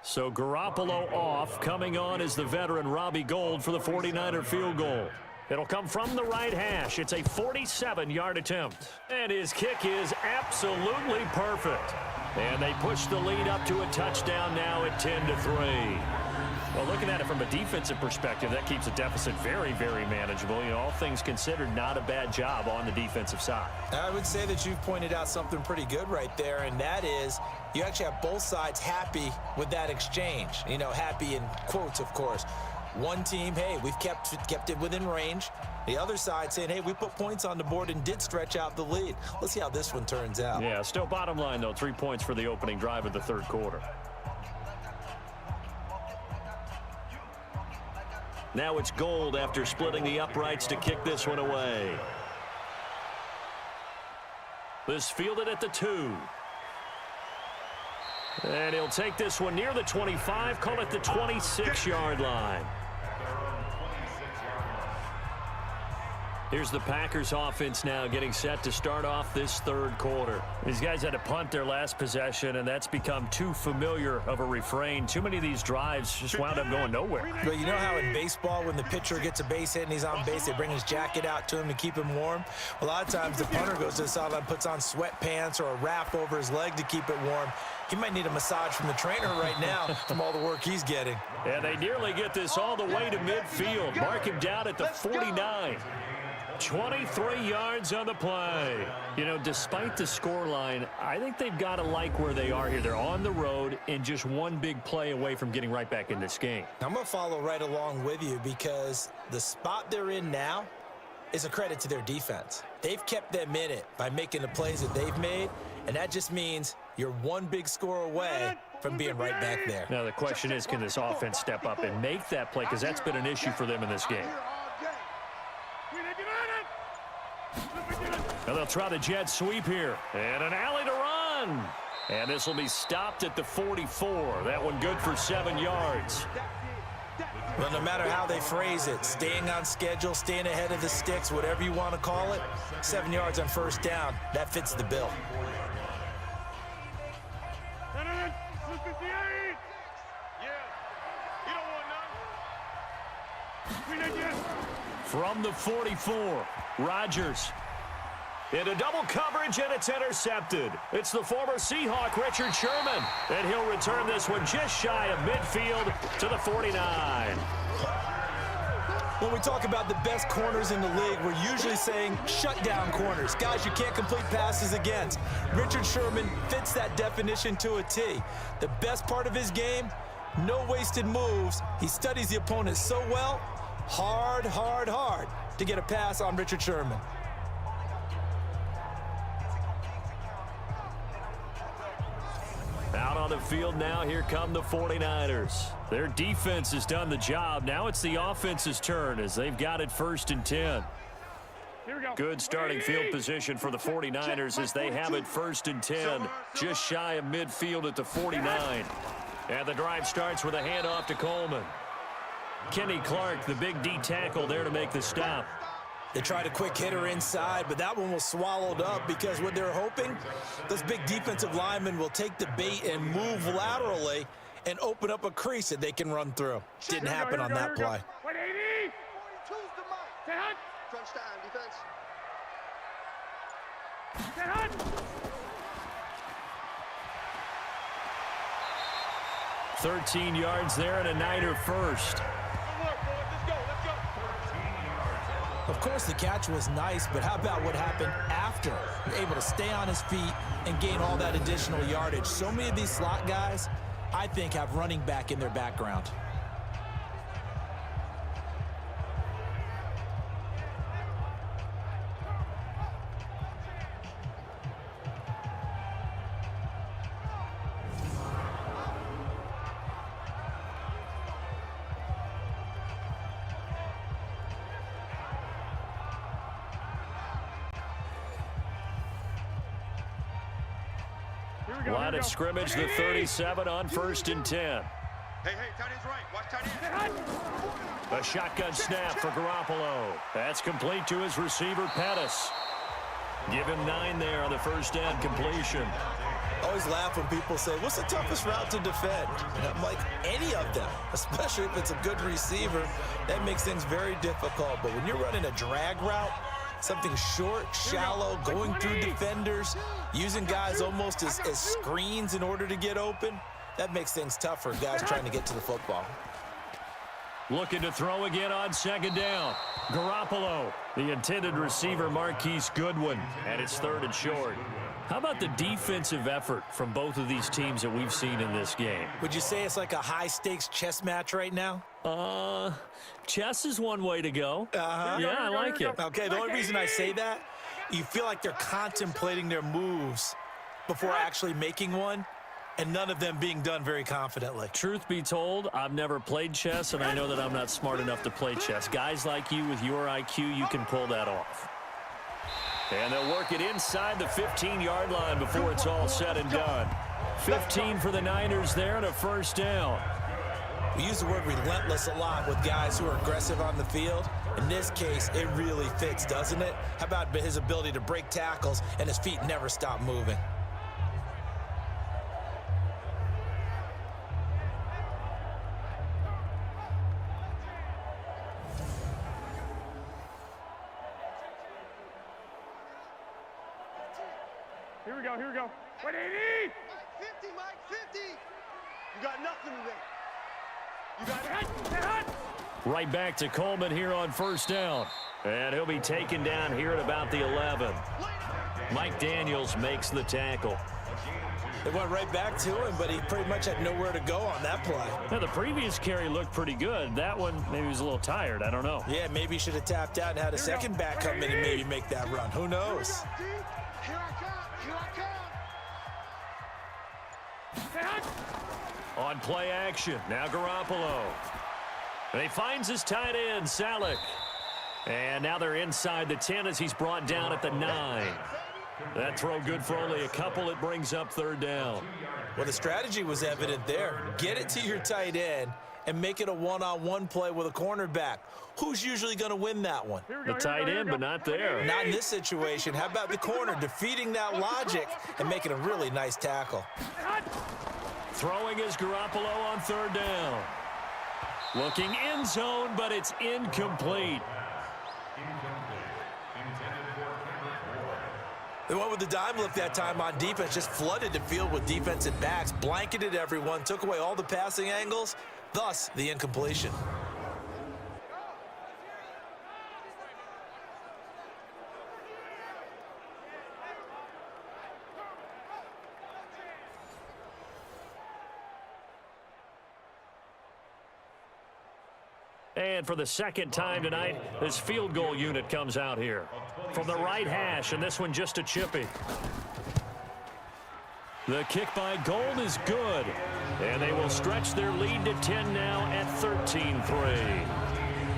So Garoppolo off. Coming on is the veteran Robbie Gould for the 49er field goal. It'll come from the right hash. It's a 47-yard attempt. And his kick is absolutely perfect. And they push the lead up to a touchdown now at 10-3. Well, looking at it from a defensive perspective, that keeps the deficit very, very manageable. You know, all things considered, not a bad job on the defensive side. I would say that you've pointed out something pretty good right there, and that is you actually have both sides happy with that exchange. You know, happy in quotes, of course. One team, hey, we've kept it within range. The other side saying, hey, we put points on the board and did stretch out the lead. Let's see how this one turns out. Yeah, still bottom line, though, 3 points for the opening drive of the third quarter. Now it's Gould after splitting the uprights to kick this one away. This fielded at the 2. And he'll take this one near the 25, call it the 26-yard line. Here's the Packers offense now getting set to start off this third quarter. These guys had to punt their last possession, and that's become too familiar of a refrain. Too many of these drives just wound up going nowhere. But you know how in baseball, when the pitcher gets a base hit and he's on base, they bring his jacket out to him to keep him warm? A lot of times the punter goes to the sideline, puts on sweatpants or a wrap over his leg to keep it warm. He might need a massage from the trainer right now from all the work he's getting. And they nearly get this all the way to midfield. Mark him down at the 49. 23 yards on the play. You know, despite the scoreline, I think they've got to like where they are here. They're on the road and just one big play away from getting right back in this game. I'm going to follow right along with you because the spot they're in now is a credit to their defense. They've kept them in it by making the plays that they've made, and that just means you're one big score away from being right back there. Now the question is, can this offense step up and make that play? Because that's been an issue for them in this game. And they'll try the jet sweep here. And an alley to run. And this will be stopped at the 44. That one good for 7 yards. Well, no matter how they phrase it, staying on schedule, staying ahead of the sticks, whatever you want to call it, 7 yards on first down, that fits the bill. From the 44, Rodgers. Into double coverage, and it's intercepted. It's the former Seahawk, Richard Sherman. And he'll return this one just shy of midfield to the 49. When we talk about the best corners in the league, we're usually saying shutdown corners. Guys you can't complete passes against. Richard Sherman fits that definition to a T. The best part of his game, no wasted moves. He studies the opponent so well, hard to get a pass on Richard Sherman. Out on on the field now. Here come the 49ers. Their defense has done the job. Now it's the offense's turn as they've got it 1st and 10. Good starting field position for the 49ers as they have it 1st and 10. Just shy of midfield at the 49. And the drive starts with a handoff to Coleman. Kenny Clark, the big D tackle, there to make the stop. They tried a quick hitter inside, but that one was swallowed up because what they're hoping, those big defensive linemen will take the bait and move laterally and open up a crease that they can run through. Didn't happen on that play. 180. 42's the mic. Crunch time, defense. 13 yards there and a Niner first. Of course, the catch was nice, but how about what happened after? Able to stay on his feet and gain all that additional yardage. So many of these slot guys, I think, have running back in their background. Line of scrimmage, the 37 on 1st and 10. Hey, tight end's right. Watch tight end. A shotgun snap for Garoppolo. That's complete to his receiver, Pettis. Give him 9 there on the first down completion. I always laugh when people say, what's the toughest route to defend? And I'm like, any of them, especially if it's a good receiver. That makes things very difficult. But when you're running a drag route, something short, shallow, going through defenders, using guys almost as screens in order to get open, that makes things tough for guys trying to get to the football. Looking to throw again on 2nd down. Garoppolo, the intended receiver, Marquise Goodwin, and it's 3rd and short. How about the defensive effort from both of these teams that we've seen in this game? Would you say it's like a high-stakes chess match right now? Chess is one way to go. Yeah, I like it. Okay, the only reason I say that, you feel like they're contemplating their moves before actually making one, and none of them being done very confidently. Truth be told, I've never played chess, and I know that I'm not smart enough to play chess. Guys like you with your IQ, you can pull that off. And they'll work it inside the 15-yard line before it's all said and done. 15 for the Niners there and a 1st down. We use the word relentless a lot with guys who are aggressive on the field. In this case, it really fits, doesn't it? How about his ability to break tackles and his feet never stop moving? Here we go. 180. 50, Mike, 50. You got nothing today. You got it. Right back to Coleman here on 1st down. And he'll be taken down here at about the 11. Mike Daniels makes the tackle. They went right back to him, but he pretty much had nowhere to go on that play. Now, the previous carry looked pretty good. That one, maybe he was a little tired. I don't know. Yeah, maybe he should have tapped out and had a second back come in and maybe make that run. Who knows? Here I come. On play action, now Garoppolo. And he finds his tight end, Salek. And now they're inside the 10 as he's brought down at the 9. That throw good for only a couple. It brings up 3rd down. Well, the strategy was evident there. Get it to your tight end and make it a one-on-one play with a cornerback. Who's usually going to win that one? The tight end, but not there. Not in this situation. How about the corner defeating that logic and making a really nice tackle? Throwing is Garoppolo on 3rd down. Looking end zone, but it's incomplete. They went with the dime look that time on defense, just flooded the field with defensive backs, blanketed everyone, took away all the passing angles, thus the incompletion. And for the 2nd time tonight, this field goal unit comes out here. From the right hash, and this one just a chippy. The kick by Gold is good. And they will stretch their lead to 10 now at 13-3.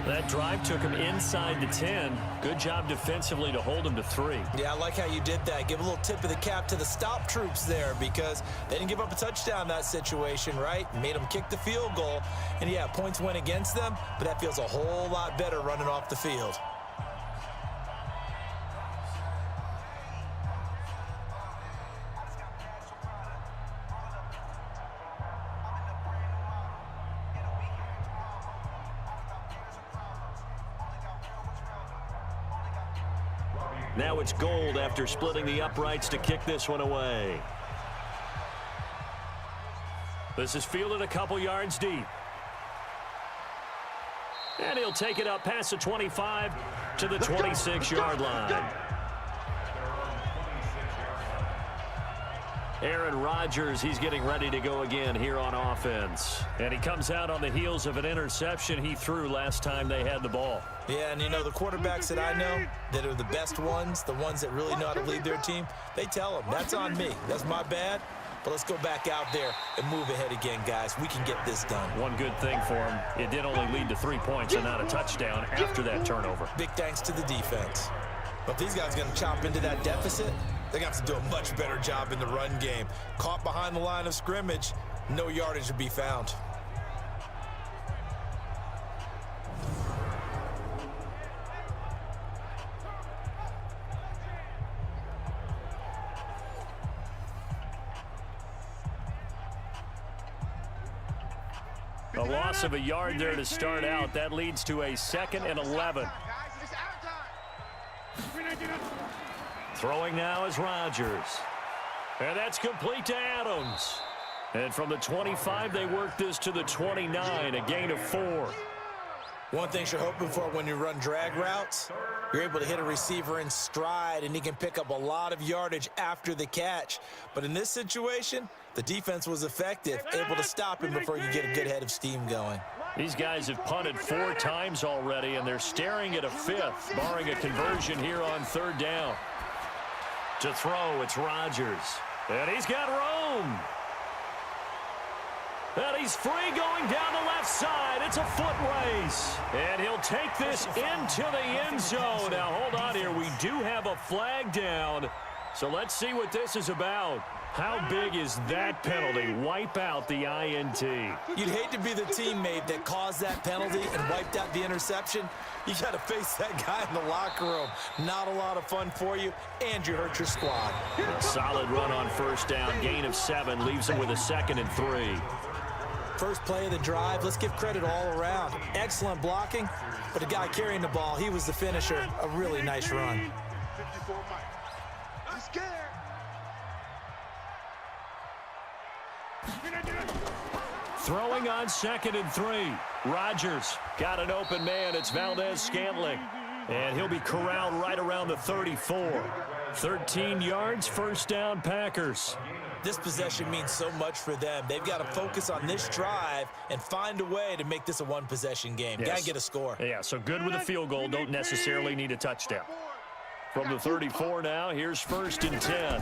That drive took him inside the 10. Good job defensively to hold him to 3. Yeah, I like how you did that. Give a little tip of the cap to the stop troops there because they didn't give up a touchdown in that situation, right? Made them kick the field goal. And, yeah, points went against them, but that feels a whole lot better running off the field. Now it's Gold after splitting the uprights to kick this one away. This is fielded a couple yards deep. And he'll take it up past the 25 to the 26-yard line. Aaron Rodgers, he's getting ready to go again here on offense. And he comes out on the heels of an interception he threw last time they had the ball. Yeah, and you know, the quarterbacks that I know that are the best ones, the ones that really know how to lead their team, they tell them, that's on me. That's my bad. But let's go back out there and move ahead again, guys. We can get this done. One good thing for him, it did only lead to 3 points and not a touchdown after that turnover. Big thanks to the defense. But if these guys are going to chop into that deficit, they're going to have to do a much better job in the run game. Caught behind the line of scrimmage, no yardage to be found. A loss of a yard there to start out. That leads to a 2nd and 11. Throwing now is Rodgers. And that's complete to Adams. And from the 25, they work this to the 29, a gain of 4. One thing you're hoping for when you run drag routes, you're able to hit a receiver in stride, and he can pick up a lot of yardage after the catch. But in this situation, the defense was effective, able to stop him before you get a good head of steam going. These guys have punted 4 times already, and they're staring at a 5th, barring a conversion here on 3rd down. To throw, it's Rodgers. And he's got room. And he's free going down the left side. It's a foot race. And he'll take this into the end zone. Now, hold on here. We do have a flag down. So let's see what this is about. How big is that penalty? Wipe out the INT. You'd hate to be the teammate that caused that penalty and wiped out the interception. You got to face that guy in the locker room. Not a lot of fun for you, and you hurt your squad. A solid run on 1st down. Gain of 7 leaves him with a 2nd and 3. First play of the drive, let's give credit all around. Excellent blocking, but the guy carrying the ball, he was the finisher. A really nice run. 54 Mike. I'm scared. Throwing on 2nd and 3. Rodgers got an open man. It's Valdez-Scantling. And he'll be corralled right around the 34. 13 yards, 1st down, Packers. This possession means so much for them. They've got to focus on this drive and find a way to make this a one-possession game. Yes. Got to get a score. Yeah, so good with a field goal. Don't necessarily need a touchdown. From the 34 now, here's 1st and 10.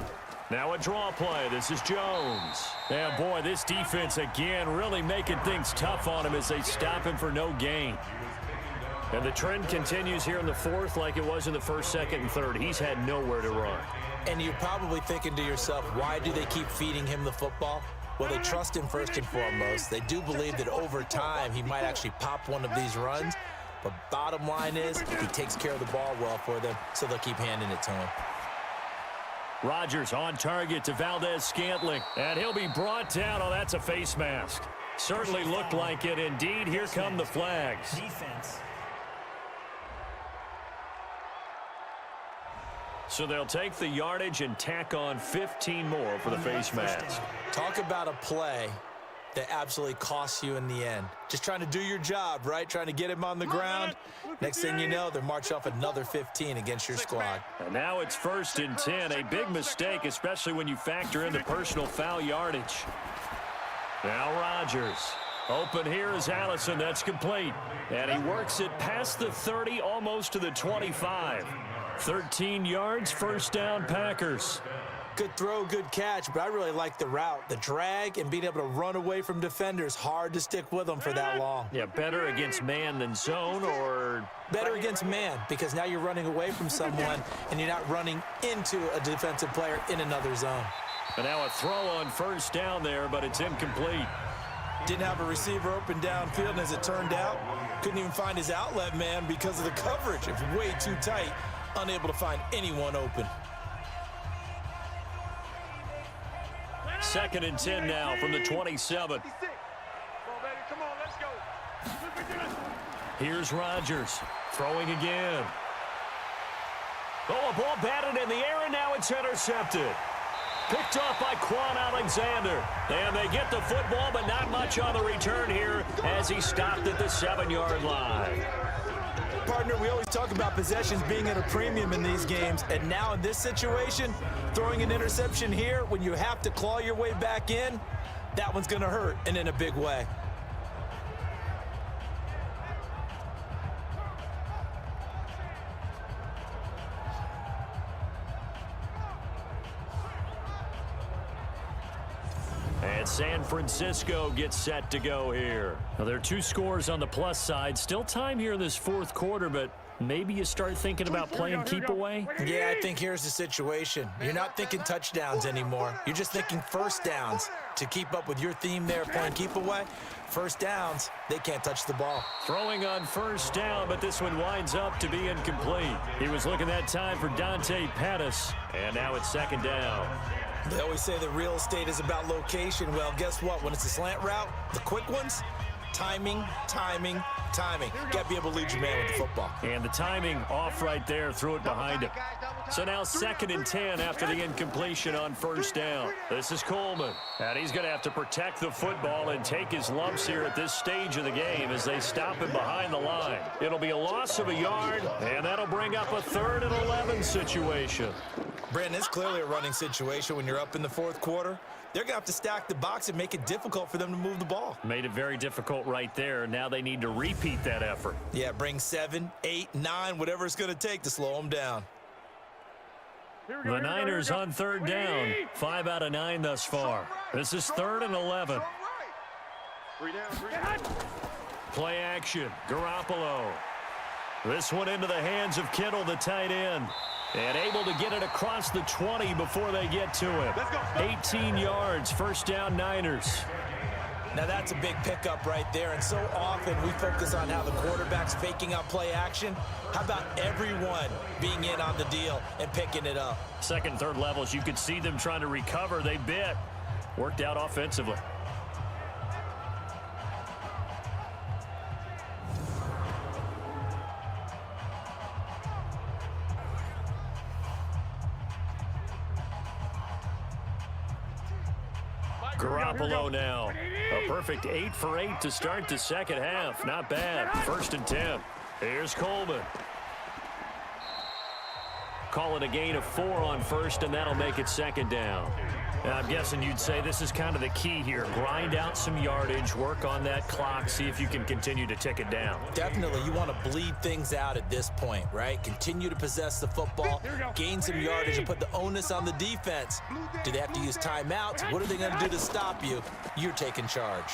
Now a draw play. This is Jones. And boy, this defense again really making things tough on him as they stop him for no gain. And the trend continues here in the 4th like it was in the 1st, 2nd, and 3rd. He's had nowhere to run. And you're probably thinking to yourself, why do they keep feeding him the football? Well, they trust him first and foremost. They do believe that over time he might actually pop one of these runs. But bottom line is he takes care of the ball well for them, so they'll keep handing it to him. Rodgers on target to Valdez-Scantling. And he'll be brought down. Oh, that's a face mask. Certainly looked like it. Indeed, here come the flags. Defense. So they'll take the yardage and tack on 15 more for the face mask. Talk about a play that absolutely costs you in the end. Just trying to do your job, right? Trying to get him on the ground. Next thing you know, they're marching off another 15 against your squad. And now it's 1st and 10. A big mistake, especially when you factor in the personal foul yardage. Now Rodgers. Open here is Allison. That's complete. And he works it past the 30, almost to the 25. 13 yards, 1st down, Packers. Good throw, good catch, but I really like the route. The drag and being able to run away from defenders, hard to stick with them for that long. Yeah, better against man than zone, or? Better against man, because now you're running away from someone and you're not running into a defensive player in another zone. And now a throw on first down there, but it's incomplete. Didn't have a receiver open downfield, and as it turned out, couldn't even find his outlet man because of the coverage. It was way too tight, unable to find anyone open. 2nd and 10 now from the 27. Come on, let's go. Here's Rodgers throwing again. Oh, a ball batted in the air, and now it's intercepted. Picked off by Quan Alexander. And they get the football, but not much on the return here as he stopped at the 7-yard line. Partner, we always talk about possessions being at a premium in these games, and now in this situation, throwing an interception here when you have to claw your way back in, that one's going to hurt, and in a big way. And San Francisco gets set to go here. Now, there are 2 scores on the plus side. Still time here in this 4th quarter, but maybe you start thinking about playing keep away? Yeah, I think here's the situation. You're not thinking touchdowns anymore. You're just thinking first downs. To keep up with your theme there, playing keep away, first downs, they can't touch the ball. Throwing on first down, but this one winds up to be incomplete. He was looking that time for Dante Pettis, and now it's 2nd down. They always say that real estate is about location. Well, guess what? When it's a slant route, the quick ones, timing, timing, timing. Got to be able to lead your man with the football. And the timing off right there, threw it behind him. So now 2nd and 10 after the incompletion on first down. This is Coleman. And he's going to have to protect the football and take his lumps here at this stage of the game as they stop him behind the line. It'll be a loss of a yard, and that'll bring up a 3rd and 11 situation. Brandon, it's clearly a running situation when you're up in the 4th quarter. They're going to have to stack the box and make it difficult for them to move the ball. Made it very difficult right there. Now they need to repeat that effort. Yeah, bring 7, 8, 9, whatever it's going to take to slow them down. The Niners on 3rd down. 5 out of 9 thus far. This is 3rd and 11. Play action. Garoppolo. This one into the hands of Kittle, the tight end. And able to get it across the 20 before they get to him. 18 yards, first down Niners. Now that's a big pickup right there, and so often we focus on how the quarterback's faking out play action. How about everyone being in on the deal and picking it up? 2nd and 3rd levels, you could see them trying to recover. They bit. Worked out offensively. Garoppolo now. A perfect 8 for 8 to start the 2nd half. Not bad. 1st and 10. Here's Coleman. Call it a gain of 4 on first, and that'll make it 2nd down. And I'm guessing you'd say this is kind of the key here. Grind out some yardage, work on that clock, see if you can continue to tick it down. Definitely. You want to bleed things out at this point, right? Continue to possess the football, gain some yardage, and put the onus on the defense. Do they have to use timeouts? What are they going to do to stop you? You're taking charge.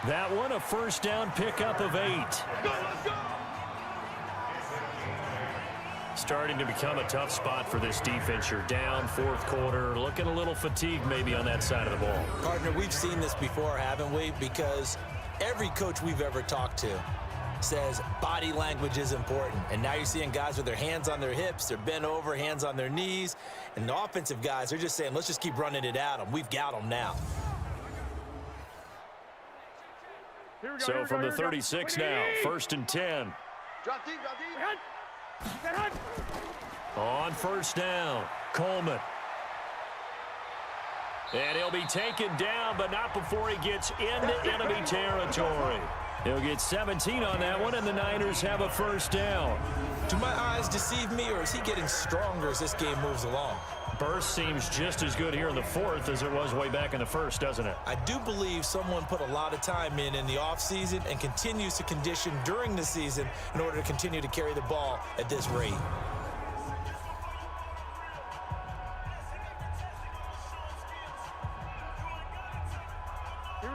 That one, a first down pickup of 8. Starting to become a tough spot for this defense. You're down 4th quarter, looking a little fatigued maybe on that side of the ball. Partner, we've seen this before, haven't we? Because every coach we've ever talked to says body language is important. And now you're seeing guys with their hands on their hips, they're bent over, hands on their knees. And the offensive guys, they're just saying, let's just keep running it at them. We've got them now. So from the 36 now, 1st and 10. Drop deep, drop deep. On first down, Coleman. And he'll be taken down, but not before he gets into enemy territory. He'll get 17 on that one, and the Niners have a first down. Do my eyes deceive me, or is he getting stronger as this game moves along? Burst seems just as good here in the 4th as it was way back in the 1st, doesn't it? I do believe someone put a lot of time in the offseason and continues to condition during the season in order to continue to carry the ball at this rate.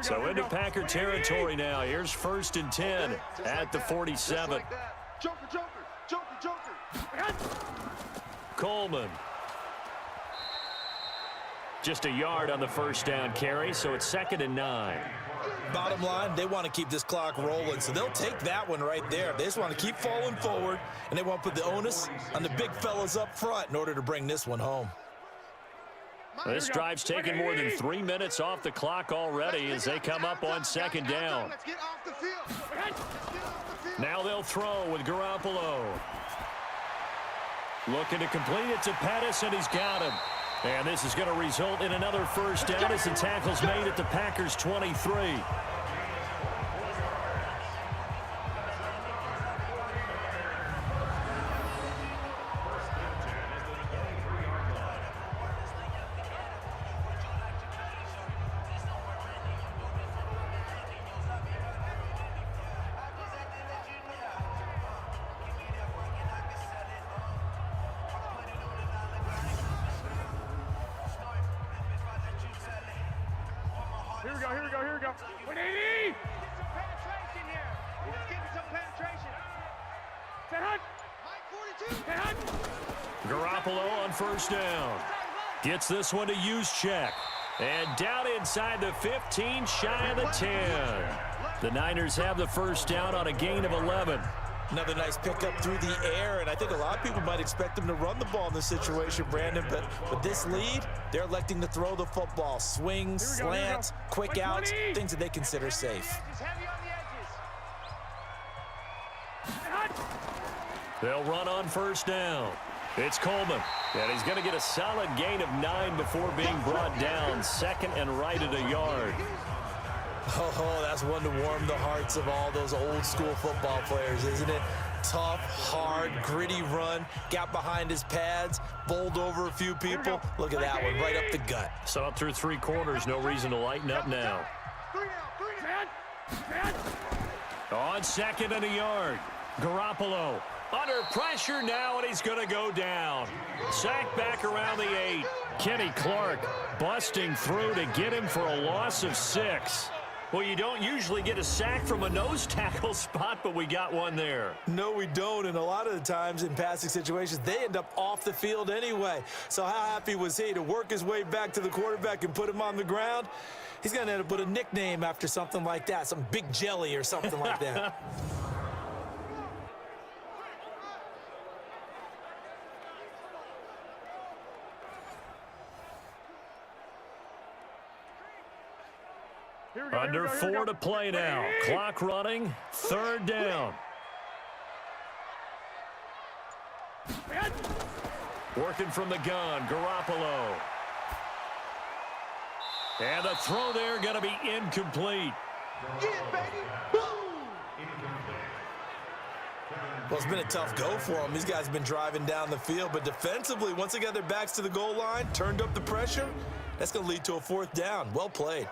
So into Packer territory now. Here's 1st and 10 at the 47. Joker, Joker, Joker, Joker. Coleman. Just a yard on the 1st down carry, so it's 2nd and 9. Bottom line, they want to keep this clock rolling, so they'll take that one right there. They just want to keep falling forward, and they want to put the onus on the big fellas up front in order to bring this one home. This drive's taken more than 3 minutes off the clock already as they come up on 2nd down. Let's get off the field. Now they'll throw with Garoppolo. Looking to complete it to Pettis, and he's got him. And this is going to result in another 1st down as the tackle's made at the Packers' 23. Here we go. 180! Some penetration here. Let's get some penetration. Set hunt! Mike 42. Garoppolo on 1st down. Gets this one to Juszczyk. And down inside the 15, shy of the 10. The Niners have the 1st down on a gain of 11. Another nice pickup through the air, and I think a lot of people might expect them to run the ball in this situation, Brandon, but with this lead, they're electing to throw the football. Swings, slants, quick outs, things that they consider safe. Heavy on the edges. They'll run on 1st down. It's Coleman, and he's going to get a solid gain of 9 before being brought down. 2nd and right at a yard. Oh, that's one to warm the hearts of all those old school football players, isn't it? Tough, hard, gritty run, got behind his pads, bowled over a few people. Look at that one, right up the gut. So up through 3 quarters, no reason to lighten up now. On 2nd and a yard, Garoppolo under pressure now, and he's going to go down. Sacked back around the 8. Kenny Clark busting through to get him for a loss of 6. Well, you don't usually get a sack from a nose tackle spot, but we got one there. No, we don't, and a lot of the times in passing situations, they end up off the field anyway. So how happy was he to work his way back to the quarterback and put him on the ground? He's going to end up with a nickname after something like that, some Big Jelly or something like that. Under 4 to play now. Clock running. 3rd down. Working from the gun, Garoppolo. And the throw there going to be incomplete. Well, it's been a tough go for them. These guys have been driving down the field, but defensively, once they got their backs to the goal line, turned up the pressure, that's going to lead to a 4th down. Well played.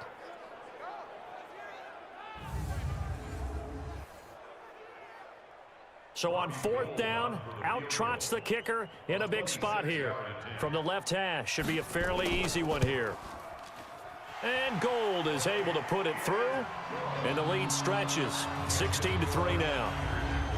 So on 4th down, out trots the kicker in a big spot here. From the left hash, should be a fairly easy one here. And Gold is able to put it through, and the lead stretches. 16-3 now.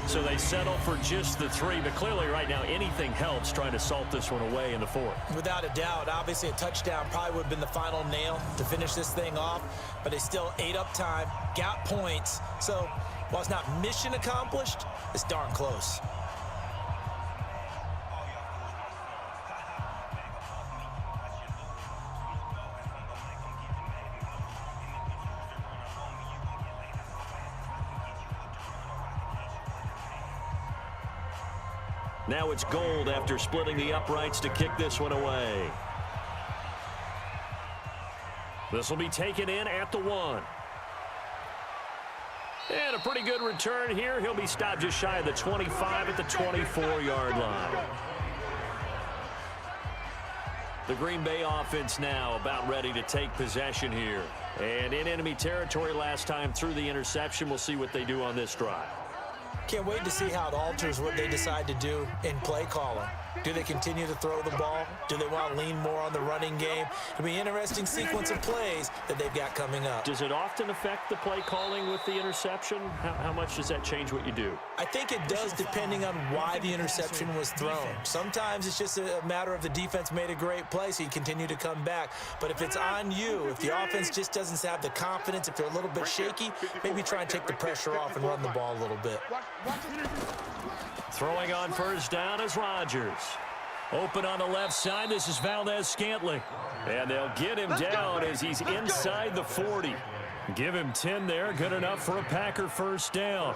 So they settle for just the 3, but clearly right now anything helps trying to salt this one away in the 4th. Without a doubt, obviously a touchdown probably would have been the final nail to finish this thing off, but they still ate up time, got points. So while it's not mission accomplished, it's darn close. Now it's Gold after splitting the uprights to kick this one away. This will be taken in at the 1. And a pretty good return here. He'll be stopped just shy of the 25 at the 24-yard line. The Green Bay offense now about ready to take possession here. And in enemy territory last time through the interception. We'll see what they do on this drive. Can't wait to see how it alters what they decide to do in play calling. Do they continue to throw the ball? Do they want to lean more on the running game? It'll be an interesting sequence of plays that they've got coming up. Does it often affect the play calling with the interception? How much does that change what you do? I think it does, depending on why the interception was thrown. Sometimes it's just a matter of the defense made a great play, so you continue to come back. But if it's on you, if the offense just doesn't have the confidence, if they're a little bit shaky, maybe try and take the pressure off and run the ball a little bit. Throwing on first down is Rodgers. Open on the left side, this is Valdez-Scantling. And they'll get him down as he's inside the 40. Give him 10 there, good enough for a Packer first down.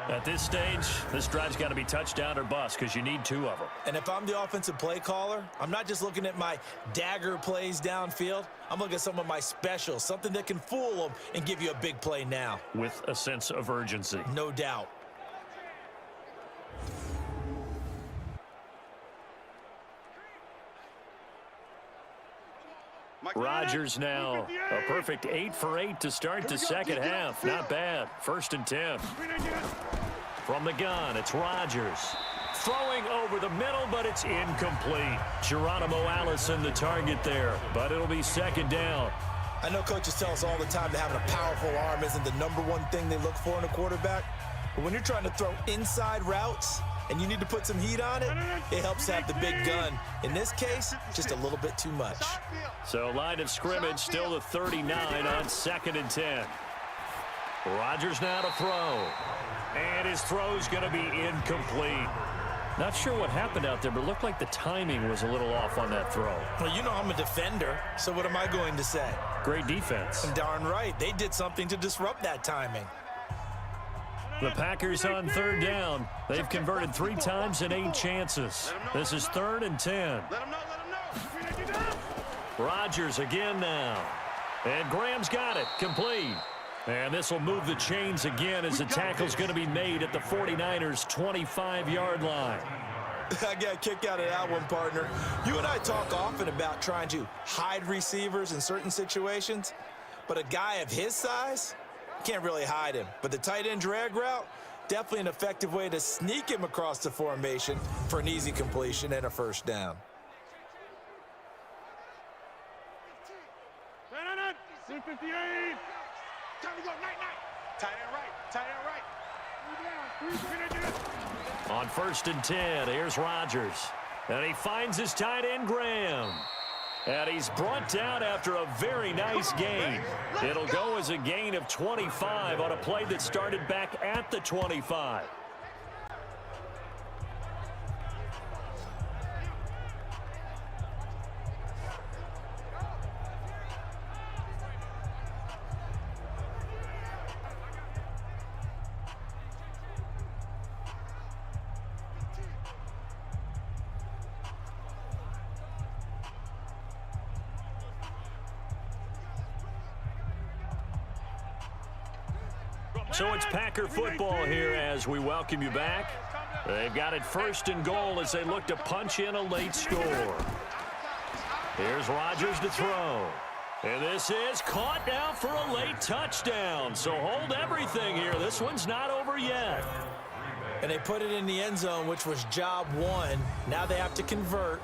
At this stage, this drive's got to be touchdown or bust because you need 2 of them. And if I'm the offensive play caller, I'm not just looking at my dagger plays downfield. I'm looking at some of my specials, something that can fool them and give you a big play now. With a sense of urgency. No doubt. Rodgers now a perfect 8 for 8 to start the second half. Not bad. 1st and 10. From the gun, it's Rodgers. Throwing over the middle, but it's incomplete. Geronimo Allison the target there, but it'll be 2nd down. I know coaches tell us all the time that having a powerful arm isn't the #1 thing they look for in a quarterback. But when you're trying to throw inside routes and you need to put some heat on it, it helps to have the big gun. In this case, just a little bit too much. So line of scrimmage still the 39 on 2nd and 10. Rodgers now to throw. And his throw's going to be incomplete. Not sure what happened out there, but it looked like the timing was a little off on that throw. Well, you know I'm a defender, so what am I going to say? Great defense. Darn right. They did something to disrupt that timing. The Packers on 3rd down. They've converted 3 times in 8 chances. This is 3rd and 10. Rodgers again now. And Graham's got it. Complete. And this will move the chains again as the tackle's going to be made at the 49ers' 25-yard line. I got a kick out of that one, partner. You and I talk often about trying to hide receivers in certain situations, but a guy of his size can't really hide him. But the tight end drag route, definitely an effective way to sneak him across the formation for an easy completion and a first down. 58. Time to go, night. Tight end right, tight end right. On 1st and 10, here's Rodgers. And he finds his tight end, Graham. And he's brought down after a very nice gain. It'll go as a gain of 25 on a play that started back at the 25. So it's Packer football here as we welcome you back. They've got it 1st and goal as they look to punch in a late score. Here's Rodgers to throw. And this is caught now for a late touchdown. So hold everything here. This one's not over yet. And they put it in the end zone, which was job 1. Now they have to convert.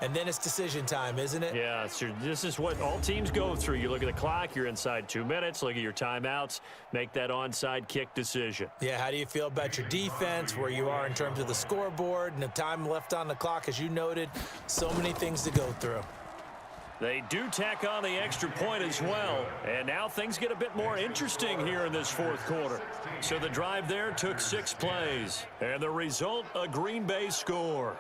And then it's decision time, isn't it? Yeah, this is what all teams go through. You look at the clock, you're inside 2 minutes, look at your timeouts, make that onside kick decision. Yeah, how do you feel about your defense, where you are in terms of the scoreboard and the time left on the clock, as you noted? So many things to go through. They do tack on the extra point as well, and now things get a bit more interesting here in this 4th quarter. So the drive there took 6 plays, and the result, a Green Bay score.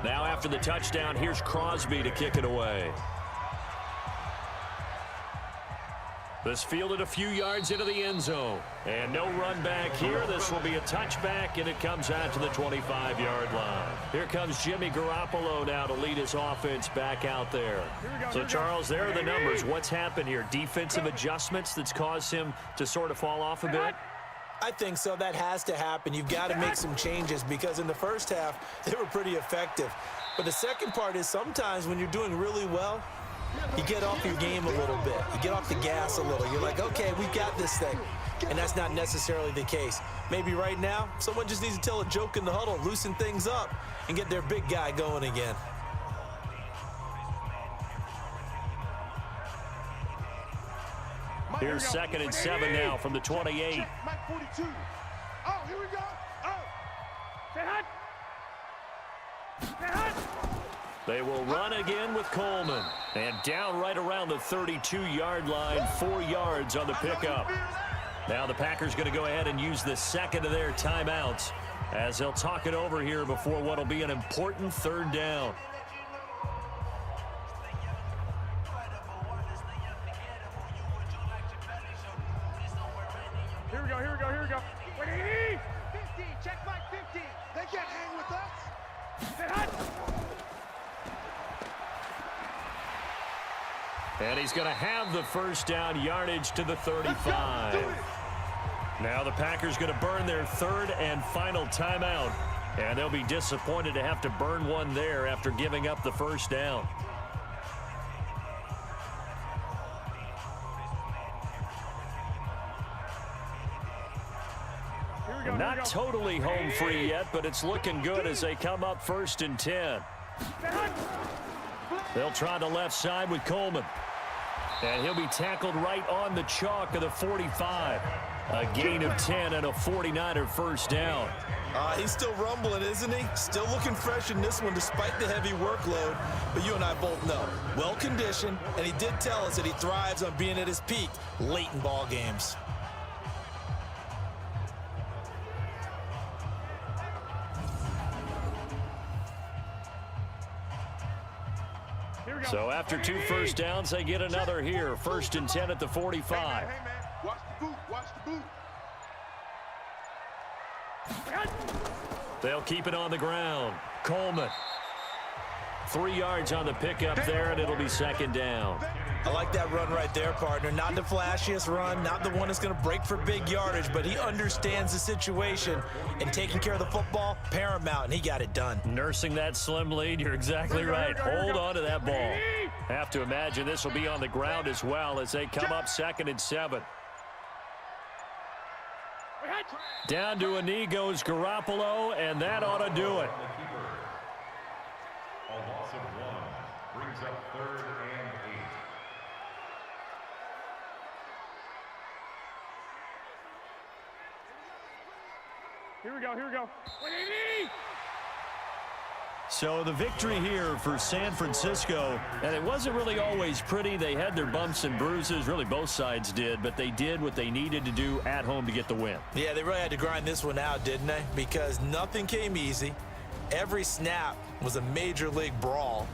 Now after the touchdown, here's Crosby to kick it away. This fielded a few yards into the end zone. And no run back here. This will be a touchback, and it comes out to the 25-yard line. Here comes Jimmy Garoppolo now to lead his offense back out there. So, Charles, there are the numbers. What's happened here? Defensive adjustments that's caused him to sort of fall off a bit? I think so. That has to happen. You've got to make some changes because in the first half, they were pretty effective. But the second part is sometimes when you're doing really well, you get off your game a little bit. You get off the gas a little. You're like, okay, we've got this thing. And that's not necessarily the case. Maybe right now, someone just needs to tell a joke in the huddle, loosen things up, and get their big guy going again. Here's 2nd and 7 now from the 28. Mike 42. Oh, here we go. Oh. Stay hot. Stay hot. They will run again with Coleman. And down right around the 32-yard line, 4 yards on the pickup. Now the Packers going to go ahead and use the second of their timeouts as they'll talk it over here before what will be an important 3rd down. Here we go, here we go, here we go. 180. 50, check Mike 50. They can't hang with us. Stay hot. And he's going to have the 1st down, yardage to the 35. Now the Packers going to burn their 3rd and final timeout. And they'll be disappointed to have to burn one there after giving up the 1st down. Not totally home free yet, but it's looking good as they come up 1st and 10. They'll try the left side with Coleman. And he'll be tackled right on the chalk of the 45. A gain of 10 and a 49er 1st down. He's still rumbling, isn't he? Still looking fresh in this one despite the heavy workload. But you and I both know, well-conditioned, and he did tell us that he thrives on being at his peak late in ball games. So after 2 1st downs, they get another here. 1st and 10 at the 45. Hey, man. Watch the boot. Watch the boot. They'll keep it on the ground. Coleman. 3 yards on the pickup there, and it'll be 2nd down. I like that run right there, partner. Not the flashiest run, not the one that's going to break for big yardage, but he understands the situation, and taking care of the football, paramount, and he got it done. Nursing that slim lead, you're exactly right. Hold on to that ball. Have to imagine this will be on the ground as well as they come up 2nd and 7. Down to a knee goes Garoppolo, and that ought to do it. A loss of 1 brings up 3rd and 8. Here we go, here we go. 180. So the victory here for San Francisco, and it wasn't really always pretty. They had their bumps and bruises, really both sides did, but they did what they needed to do at home to get the win. Yeah, they really had to grind this one out, didn't they? Because nothing came easy. Every snap was a major league brawl.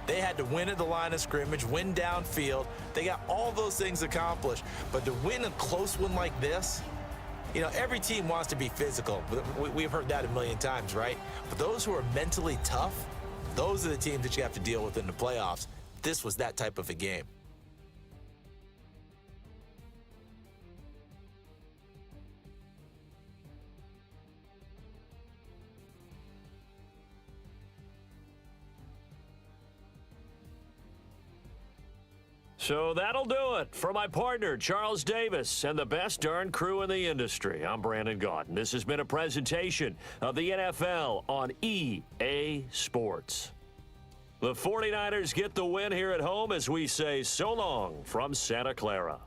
They had to win at the line of scrimmage, win downfield. They got all those things accomplished. But to win a close one like this, you know, every team wants to be physical. We've heard that a million times, right? But those who are mentally tough, those are the teams that you have to deal with in the playoffs. This was that type of a game. So that'll do it for my partner, Charles Davis, and the best darn crew in the industry. I'm Brandon Gaudin. This has been a presentation of the NFL on EA Sports. The 49ers get the win here at home as we say so long from Santa Clara.